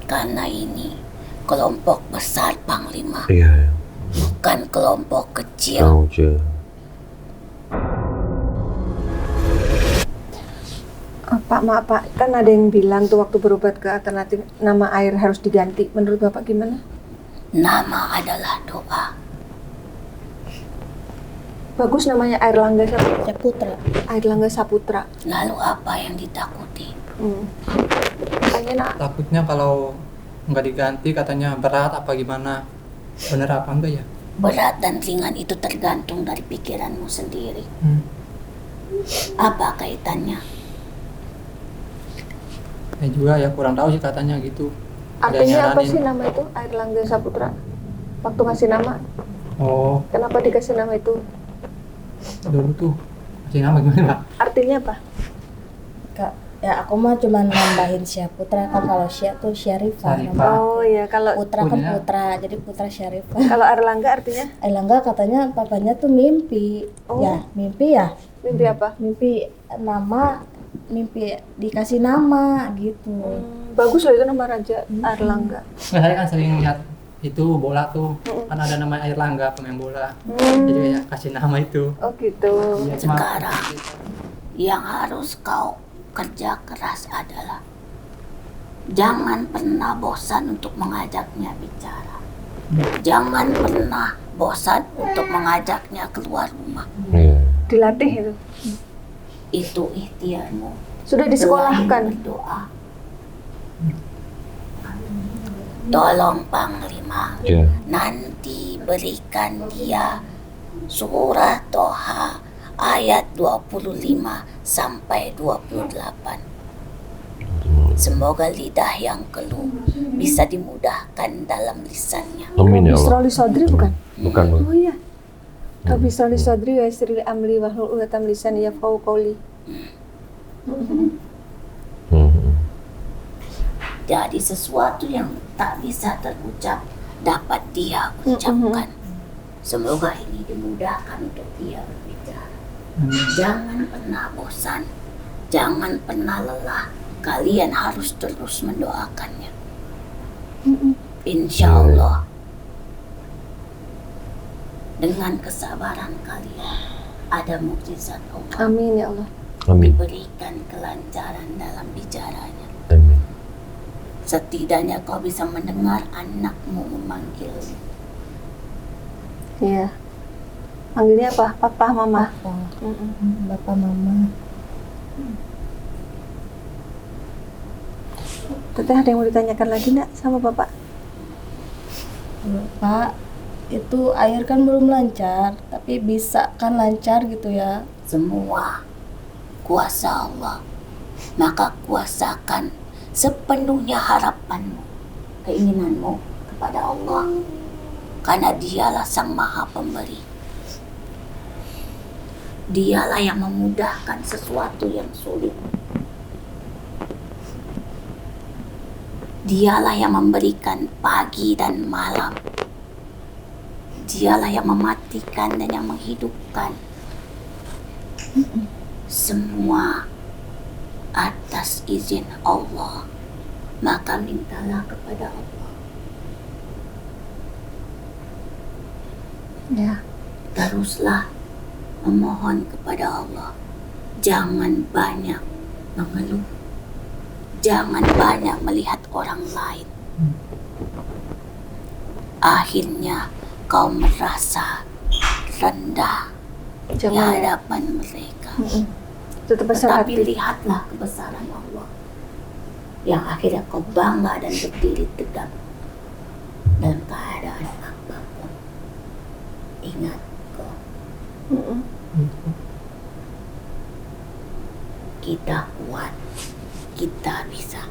Karena ini kelompok besar Panglima, Iya. bukan kelompok kecil. Tahu aja. Pak, maaf Pak, kan ada yang bilang tuh waktu berobat ke alternatif nama air harus diganti. Menurut Bapak gimana? Nama adalah doa. Bagus namanya air langga Saputra. Saputra. Air langga Saputra. Lalu apa yang ditakuti? Makanya nak, Takutnya kalau nggak diganti katanya berat apa gimana. Bener apa enggak ya? Berat dan ringan itu tergantung dari pikiranmu sendiri. Apa kaitannya? Saya juga ya kurang tahu sih katanya gitu. Ada artinya apa nyaranin. sih nama itu air langga Saputra? Waktu ngasih nama, Oh, kenapa dikasih nama itu? dulu tuh kasih nama gimana, Pak? Artinya apa? Kak, ya aku mah cuma nambahin Syaputra kan, kalau Syah tuh Syarifah. Syarifah. Nama Oh ya, kalau Putra kan Punya. Putra, jadi Putra Syarifah. kalau air langga artinya Elangga katanya papanya tuh mimpi. Oh. Ya, mimpi ya. mimpi apa? Mimpi nama, mimpi dikasih nama gitu. Bagus loh itu nama raja air langga. Nggak, saya kan sering lihat itu bola tuh kan ada nama air langga pemain bola. Jadi kayak kasih nama itu. Oh gitu. Iya, cuma Sekarang Yang harus kau kerja keras adalah jangan pernah bosan untuk mengajaknya bicara. Jangan pernah bosan untuk mengajaknya keluar rumah. Dilatih itu. Itu ikhtiarmu. Sudah disekolahkan. Selain berdoa. Tolong Panglima, nanti berikan dia surah Toha ayat 25 sampai 28. Semoga lidah yang keluh bisa dimudahkan dalam lisannya. Amin ya Allah. Bisroli Sodri bukan? Bukan, Bu. Oh iya. Rabbi Sholli Sodri wa yassir li amri wahlul 'uqdatam lisani yafqahu qawli. Jadi sesuatu yang tak bisa terucap dapat dia ucapkan. Semoga ini dimudahkan untuk dia berbicara. Jangan pernah bosan, jangan pernah lelah. Kalian harus terus mendoakannya. Insya Allah, dengan kesabaran kalian ada mukjizat Allah. Amin ya Allah. Amin. Diberikan kelancaran dalam bicaranya. Amin. Setidaknya kau bisa mendengar anakmu memanggil. Iya. Panggilnya apa? Papa, Mama. Bapak, Mama. Teteh ada yang mau ditanyakan lagi nak sama Bapak? Pak, itu air kan belum lancar, tapi bisa kan lancar gitu ya? Semua kuasa Allah, maka kuasakan sepenuhnya harapanmu, keinginanmu kepada Allah, karena Dialah Sang Maha Pemberi. Dialah yang memudahkan sesuatu yang sulit. Dialah yang memberikan pagi dan malam. Dialah yang mematikan dan yang menghidupkan. Semua atas izin Allah. Maka mintalah kepada Allah. Ya. Teruslah memohon kepada Allah. Jangan banyak mengeluh. Jangan banyak melihat orang lain. Akhirnya kau merasa rendah di hadapan mereka. Tetapi lihatlah kebesaran Allah, yang akhirnya kau bangga dan berdiri tegak dalam keadaan apapun. Ingat kau, kita kuat, kita bisa.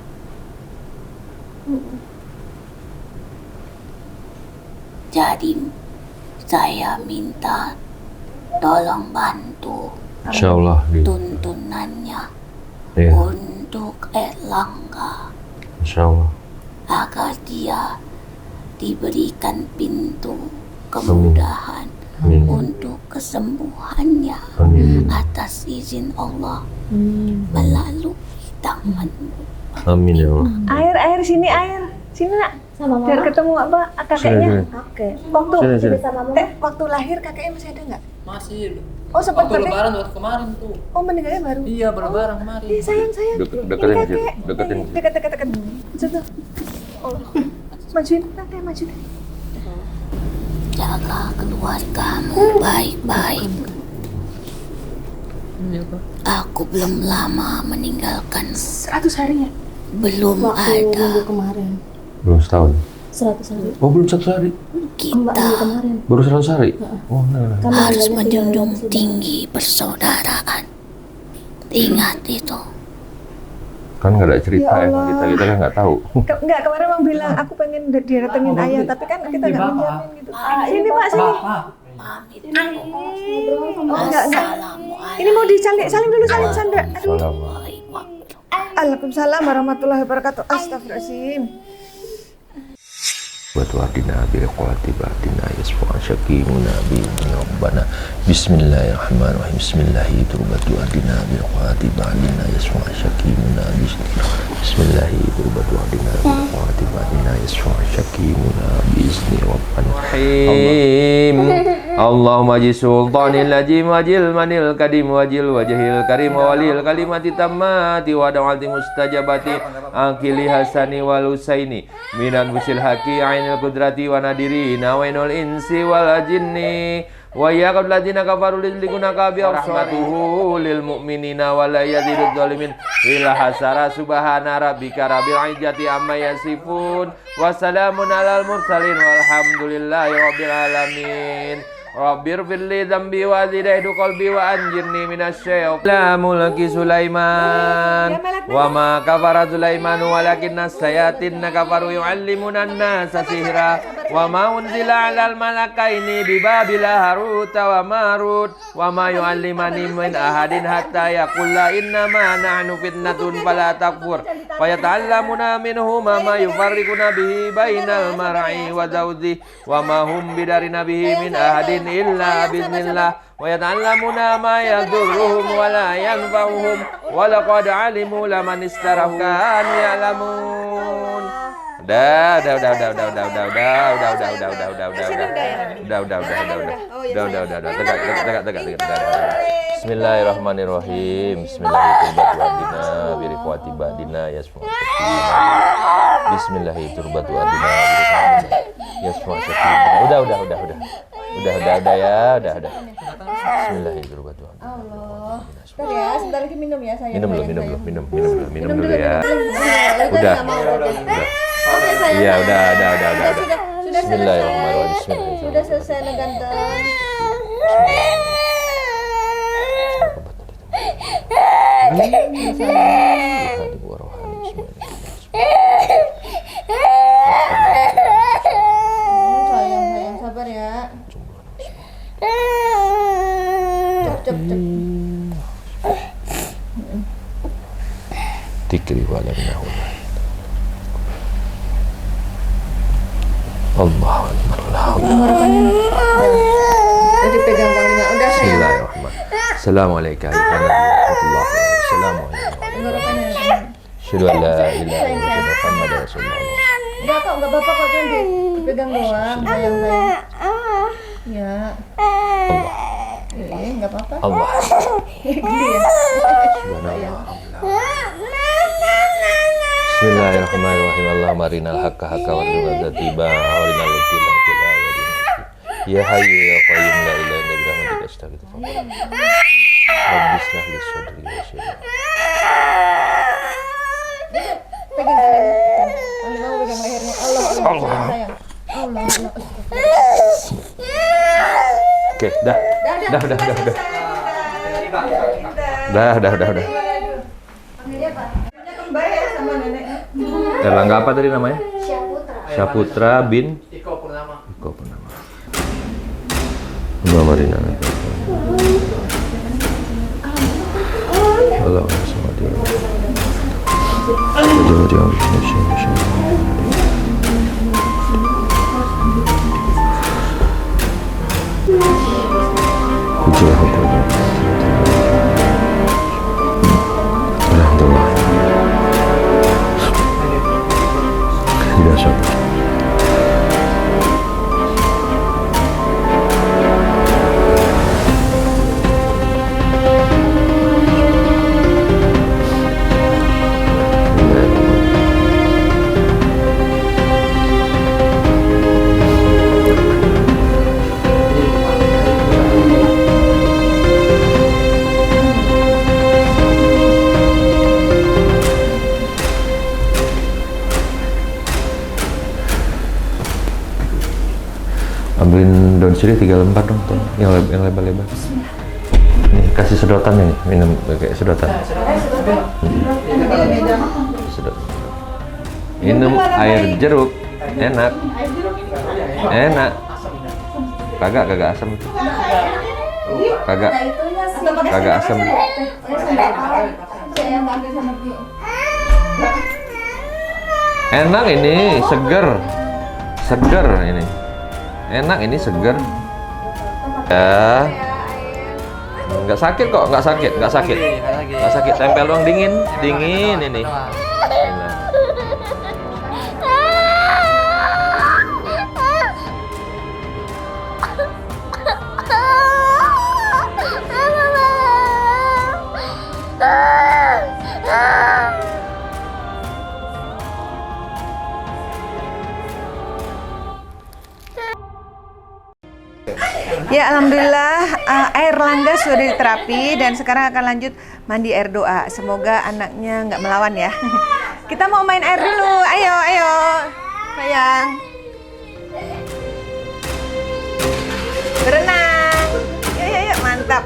Jadi saya minta tolong bantu Insyaallah. tuntunannya untuk Erlangga, Insyaallah. agar dia diberikan pintu kemudahan untuk kesembuhannya atas izin Allah melalui tanganmu. Amin ya Allah. Air sini sini nak. Sama Mama. Biar ketemu apa kakeknya. Sini. Oke. Sini. Sama Mama. Waktu lahir kakeknya masih ada nggak? Masih. Oh sempat Waktu pergi. lebaran waktu kemarin tuh. Oh meninggalnya baru. Iya, baru lebaran kemarin. Sayang. Deketin Ini situ. kakek. Deketin. Dekat. Situ. Oh. Majuin tante, maju deh. Jaga keluargamu baik-baik. Iya, Pak. Aku belum lama meninggalkan. 100 hari ya? Belum Waktu ada. minggu kemarin. Belum setahun. 100 hari. Oh, belum 1 hari. Kita Minggu kemarin. Baru 100 hari. Oh, nah. Kami harus meninggalnya menjunjung 3 bulan tinggi persaudaraan. Ingat itu. Kan nggak ada cerita Ya ya, Allah. kita kan nggak tahu. Enggak, kemarin Bang bilang aku pengen didatengin ayah, tapi kan kita nggak menjamin gitu. Sini Pak, sini. Pamit. Enggak. Assalamualaikum. Ini mau salim dulu, salim Sandra. Aduh. Assalamualaikum. Waalaikumsalam warahmatullahi wabarakatuh. Astagfirullahaladzim. Batu adina bil qawati batina yasfa syakimuna bi rabbana bismillahirrahmanirrahim bismillahirrahmanirrahim adina bil qawati batina yasfa syakimuna bismillahirrahmanirrahim adina bil qawati batina yasfa syakimuna bi izni rabbana Allahumma ji sultanil lajim wajil manil kadim wajil wajhil karim walil kalimati tammati wa da'wati mustajabati akili hasani wal husaini minan busil haqi ainil qudrati wa nadirina wa inul insi wal jinni wa yaqul ladina kafaru lizlikuna kabi rahmatuhu lil mu'minina wa la yazidul zalimin illa hasara subhana rabbika rabbil izzati amma yasifun wa salamun alal mursalin walhamdulillahi rabbil alamin. Rabbir firli dzambi wa zidaidu qalbi wa anjirni minasyaitonir mulki Sulaiman wa ma kafara Sulaiman walakinna sayatinna kafaru yu'allimuna an-nasa sihra wa ma unzila 'alal malakaini bi Babila Harut wa Marut wa ma yu'allimani min ahadin hatta yaqulla innama nahnu fitnatun fala takfur wa yata'allamuna minhuma ma yufarriquna bihi bainal mar'i wa zawji wa ma hum bidarina bihi min ahadin illa biznillah wa yata'allamuna ma yadurruhum wa la yanfa'uhum wa laqad alimu laman istarahu kan ya'lamun. Udah. Bismillahirrahmanirrahim. Bismillahirrahmanirrahim. Udah ya. Bismillahirrahmanirrahim. Allah. Bentar ya, sebentar lagi minum ya sayang. Minum dulu ya. Udah. Oke sayang. Iya, udah. Sudah Bismillahirrahmanirrahim. selesai. Sudah selesai nak ganteng. Sayang, sabar ya. Cep. Tikri walam nahul. Allahu Akbar. Jadi pegang tangannya. Udah sayang. Bismillahirrahmanirrahim. Assalamualaikum warahmatullahi wabarakatuh. Asyhadu an la ilaha illallah Muhammadar Rasulullah. Enggak kok, enggak apa-apa kok, cuma dipegang doang, sayang. Ya. Enggak apa-apa. Allah. Gini ya. Subhanallah. Bismillahirrahmanirrahim. Allahumma arinal haqqa haqqa warzuqna ittiba'a wa arinal batila batila wa ya hayyu ya qayyum la ilaha illa anta rahmatika astaghfiruka Rabbi ishrah li sadri wa yassir li Pegang tangannya. Kamu pegang lehernya. Allah. Sayang. Allah. Oke, dah. Kembali ya sama nenek. Erlangga apa tadi namanya? Syaputra bin Iko Purnama. Mbak Marina. Allah ambilin daun sirih 3 lembar dong tuh, yang lebar-lebar. Nih, kasih sedotannya nih, minum kayak sedotan. Sedot. Minum air jeruk, enak. Kagak asam itu. Kagak asam. Enak ini, seger ini. Enak ini seger. Ya. Nggak sakit kok, nggak sakit. Tempel doang, dingin ini. Enak. Ya, alhamdulillah air langga sudah diterapi dan sekarang akan lanjut mandi air doa. Semoga anaknya nggak melawan ya. Kita mau main air dulu. Ayo, ayo, sayang. Berenang. Yuk, mantap.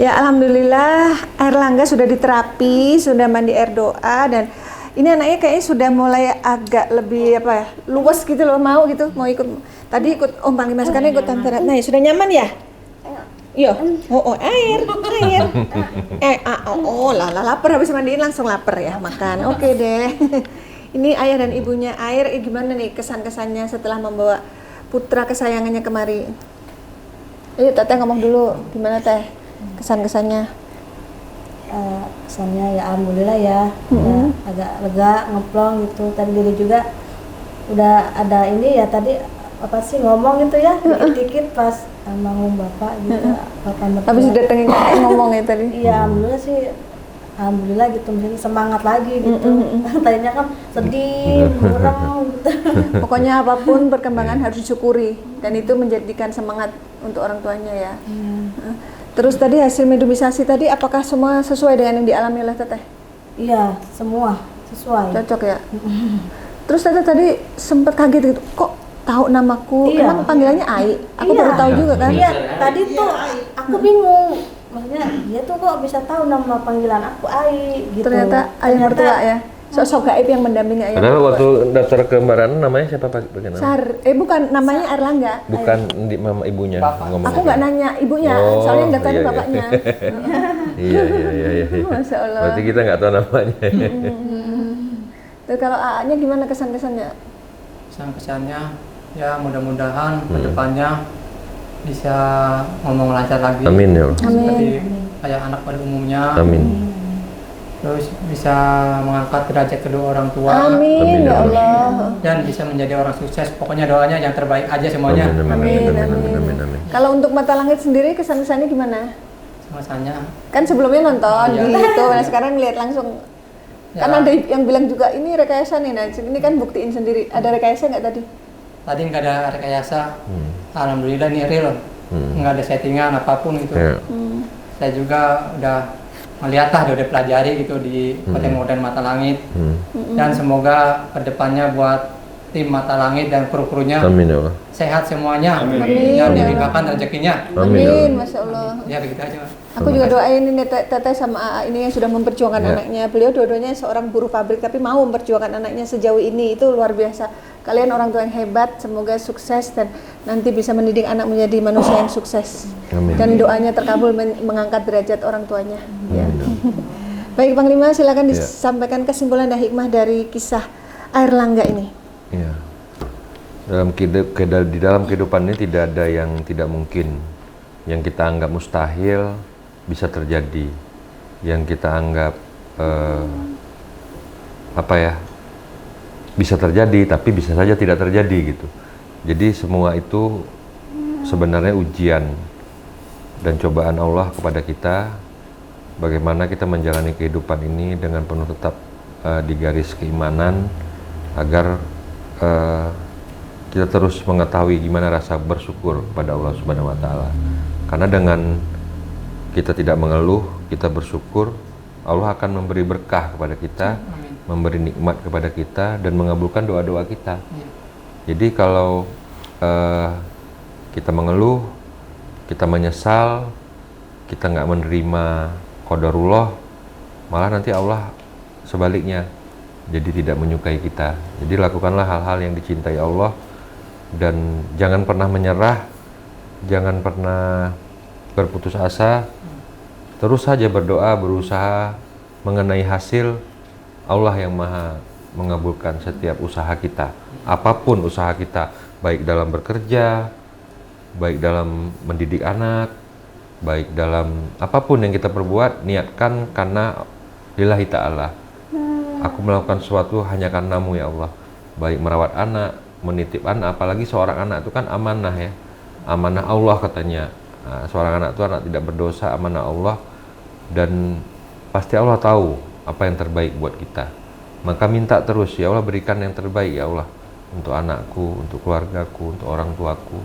Ya, alhamdulillah air langga sudah diterapi, sudah mandi air doa, dan ini anaknya kayaknya sudah mulai agak lebih apa ya, luas gitu loh, mau ikut. Tadi ikut Om Panglima, sekarang ikut Tante Ratna. Ya, sudah nyaman ya? Iya. Air. Lapar, habis mandiin langsung lapar ya, makan. Oke deh. Ini ayah dan ibunya Air, gimana nih kesan-kesannya setelah membawa putra kesayangannya kemari? Ayo Teteh ngomong dulu, gimana Teh? Kesan-kesannya? Kesannya ya alhamdulillah ya, agak lega, ngeplong gitu. Tadi diri juga udah ada ini ya, tadi apa sih ngomong gitu ya, dikit-dikit pas bangun bapak gitu. Bapak mertua. Habis datengin kakek ngomong ya tadi? Iya, alhamdulillah sih, alhamdulillah gitu, mungkin semangat lagi gitu. Tadinya kan sedih, murang gitu. Pokoknya apapun perkembangan harus disyukuri, dan itu menjadikan semangat untuk orang tuanya ya. Terus tadi hasil medumisasi tadi apakah semua sesuai dengan yang dialami oleh Teteh? Iya, semua sesuai. Cocok ya? Terus Teteh tadi sempat kaget gitu, kok tahu namaku? Iya. Emang panggilannya Ai? Aku baru tahu juga kan? Iya, tadi tuh aku bingung. Maksudnya dia tuh kok bisa tahu nama panggilan aku Ai gitu. Ternyata ayah mertua ya? Sosok gaib yang mendampingi ayah Padahal mertua. waktu daftar ke Mbak Rana namanya siapa pakai nama? Bukan, namanya Erlangga. Bukan di mama ibunya ngomong. Aku nggak nanya ibunya, soalnya yang daftarnya bapaknya. Iya. Masya Allah. Berarti kita nggak tahu namanya. Terus kalau AA-nya gimana kesan-kesannya? Kesan-kesannya ya mudah-mudahan kedepannya bisa ngomong lancar lagi. Amin ya Allah. Seperti kayak anak pada umumnya. Amin. Terus bisa mengangkat derajat kedua orang tua. Amin ya Allah. Dan bisa menjadi orang sukses. Pokoknya doanya yang terbaik aja semuanya. Amin. Kalau untuk Mata Langit sendiri kesan-kesannya gimana? Kesannya Kan sebelumnya nonton Iya. gitu, nah sekarang lihat langsung. Ya. Kan ada yang bilang juga ini rekayasa nih, nah ini kan buktiin sendiri. Ada rekayasa nggak tadi? tadi nggak ada rekayasa. Alhamdulillah ini real. Nggak ada settingan apapun gitu. Ya. Saya juga udah melihat udah pelajari gitu di konten Mata Langit. Dan semoga kedepannya buat tim Mata Langit dan kru-krunya Amin ya Allah. sehat semuanya. Amin. Dan dilimpahkan rezekinya. Amin ya Allah. Masya Allah. Ya begitu aja. Aku juga doain ini Teteh sama AA ini yang sudah memperjuangkan anaknya. Beliau dua-duanya seorang buruh pabrik tapi mau memperjuangkan anaknya sejauh ini, itu luar biasa. Kalian orang tua yang hebat, semoga sukses dan nanti bisa mendidik anak menjadi manusia yang sukses. Amin. Dan doanya terkabul mengangkat derajat orang tuanya. Ya. Baik Panglima, silakan disampaikan kesimpulan dan hikmah dari kisah air langga ini. Iya. Di dalam kehidupan ini tidak ada yang tidak mungkin. Yang kita anggap mustahil bisa terjadi. Yang kita anggap bisa terjadi, tapi bisa saja tidak terjadi gitu. Jadi semua itu sebenarnya ujian dan cobaan Allah kepada kita. Bagaimana kita menjalani kehidupan ini dengan penuh tetap di garis keimanan, agar kita terus mengetahui gimana rasa bersyukur kepada Allah Subhanahu wa Ta'ala. Karena dengan kita tidak mengeluh, kita bersyukur, Allah akan memberi berkah kepada kita, memberi nikmat kepada kita, dan mengabulkan doa-doa kita. Jadi kalau kita mengeluh, kita menyesal, kita nggak menerima qadarullah, malah nanti Allah sebaliknya jadi tidak menyukai kita. Jadi lakukanlah hal-hal yang dicintai Allah dan jangan pernah menyerah, jangan pernah berputus asa. Terus saja berdoa, berusaha mengenai hasil. Allah yang maha mengabulkan setiap usaha kita. Apapun usaha kita, baik dalam bekerja, baik dalam mendidik anak, Baik dalam apapun yang kita perbuat, niatkan karena lillahi ta'ala. Aku melakukan sesuatu hanya karenamu ya Allah. Baik merawat anak, menitip anak, apalagi seorang anak itu kan amanah ya. Amanah Allah katanya. Nah, seorang anak itu anak tidak berdosa, amanah Allah. Dan pasti Allah tahu apa yang terbaik buat kita. Maka minta terus, ya Allah berikan yang terbaik ya Allah. Untuk anakku, untuk keluargaku, untuk orang tuaku,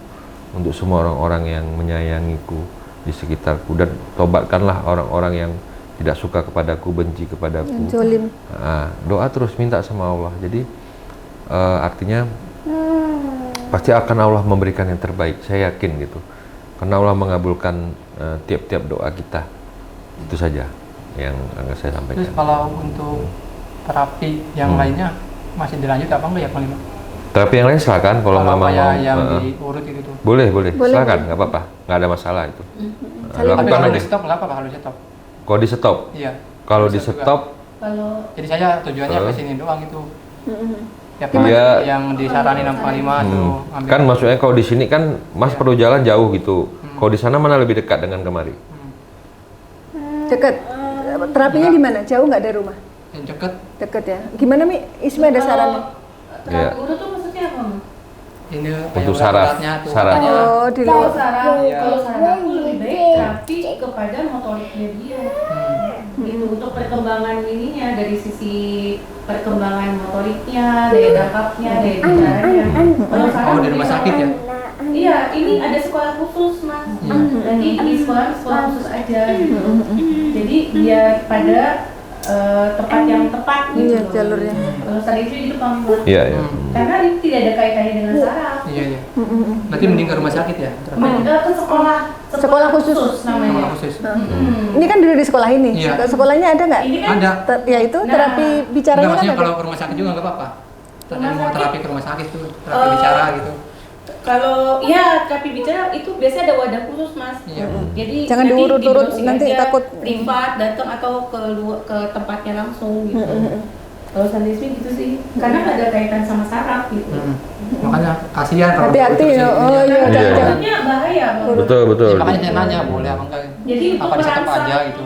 untuk semua orang-orang yang menyayangiku di sekitarku. Dan tobatkanlah orang-orang yang tidak suka kepadaku, benci kepadaku. Nah, doa terus minta sama Allah. Jadi artinya pasti akan Allah memberikan yang terbaik. Saya yakin gitu. Karena Allah mengabulkan tiap-tiap doa kita. Itu saja yang akan saya sampaikan. Terus kalau untuk terapi yang lainnya masih dilanjut apa enggak ya Bang Lima? Terapi yang lain silakan kalau mama mau. Yang diurut gitu. Boleh, silakan, nggak apa-apa, nggak ada masalah itu. Tapi kalau di stop nggak apa-apa kalau di stop. Kalau di stop? Iya. Kalau di stop? Jadi saya tujuannya ke sini doang itu. Ya, yang disaranin sama Lima tuh. Kan maksudnya kalau di sini kan Mas perlu jalan jauh gitu. Kalau di sana mana lebih dekat dengan kemari? Dekat. Terapinya di mana? Jauh nggak dari rumah? Yang dekat. Dekat ya. Gimana Mi? Isma ada sarannya? Terapi urut tuh maksudnya apa? Ini untuk saraf. Oh, di luar. Kalau saran aku lebih baik terapi kepada motoriknya dia. Itu untuk perkembangan ininya dari sisi perkembangan motoriknya, daya tangkapnya, daya bicaranya. Kalau saran di rumah sakit ya? Iya, ini ada sekolah khusus Mas. Nanti di sekolah khusus aja gitu. Jadi biar pada tempat yang tepat gitu. Iya, jalurnya. Kalau tadi itu Bang. Iya. Karena ini tidak ada kaitannya dengan saraf. Iya. Nanti mending ke rumah sakit ya? Ke sekolah khusus namanya. Sekolah khusus. Ini kan dulu di sekolah ini. Iya. Sekolahnya ada nggak? Ini kan Ada. Ya itu terapi bicaranya Enggak, kan maksudnya ada. kalau ke rumah sakit juga nggak apa-apa. Mau terapi ke rumah sakit tuh, terapi bicara gitu. Kalau ya terapi bicara itu biasanya ada wadah khusus Mas. Iya. Jadi Jangan nanti diurut-urut, di-browsing nanti aja, takut. privat datang atau ke tempatnya langsung gitu. Kalau Sandesmi gitu sih, karena ada kaitan sama saraf gitu. Makanya kasihan kalau Hati-hati ya. Oh iya, Iya. jangan. Takutnya bahaya Bang. Betul. Ya, makanya saya nanya boleh apa enggak? Jadi apa untuk di stop merangsang aja gitu.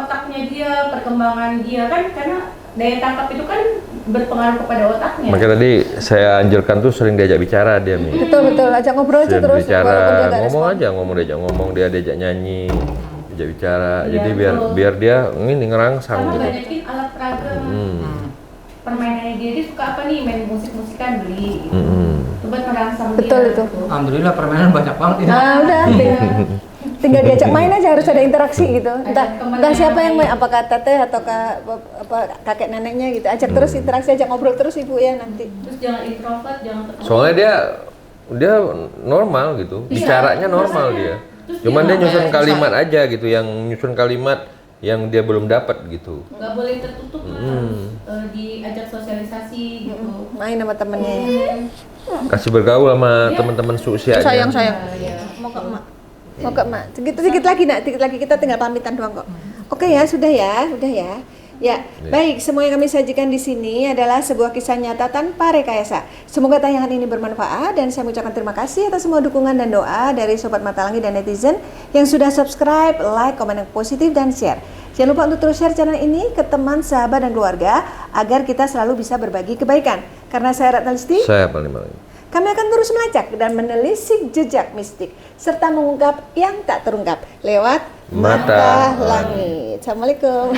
Otaknya dia, perkembangan dia kan karena daya tangkap itu kan berpengaruh kepada otaknya. Makanya tadi saya anjurkan tuh sering diajak bicara dia Mi. Betul, ajak ngobrol aja Sering terus. bicara, walaupun dia nggak ngomong respon. aja, ngomong diajak nyanyi, diajak bicara. Iya, Jadi betul. biar dia ini ngerangsang Sama gitu. banyakin alat peraga. Permainannya dia suka apa nih, main musik-musikan beli gitu. Buat merangsang Betul dia. itu. Gitu. Alhamdulillah permainan banyak banget ini. Nah, udah. Tinggal diajak main aja, harus ada interaksi gitu. Entah siapa yang main, apakah teteh atau kakek neneknya gitu. Ajak terus interaksi, ajak ngobrol terus ibu ya nanti. Terus jangan introvert, jangan tertutup. Soalnya dia normal gitu, Iya, bicaranya normal biasanya. dia. Terus Cuman dia dia nyusun nggak kalimat aja gitu, yang nyusun kalimat yang dia belum dapat gitu. Nggak boleh tertutup lah, harus diajak sosialisasi gitu. Main sama temennya. Kasih bergaul sama teman-teman seusianya. Sayang. Iya. Mau ke emak. Mau ke emak. Sedikit lagi nak, sedikit lagi kita tinggal pamitan doang kok. Oke ya, sudah ya. Ya, baik. Semua yang kami sajikan di sini adalah sebuah kisah nyata tanpa rekayasa. Semoga tayangan ini bermanfaat dan saya mengucapkan terima kasih atas semua dukungan dan doa dari Sobat Mata Langit dan netizen yang sudah subscribe, like, komen yang positif dan share. Jangan lupa untuk terus share channel ini ke teman, sahabat dan keluarga agar kita selalu bisa berbagi kebaikan. Karena saya Ratna Listi, Saya paling paling. kami akan terus melacak dan menelisik jejak mistik serta mengungkap yang tak terungkap lewat Mata Langit. Assalamualaikum.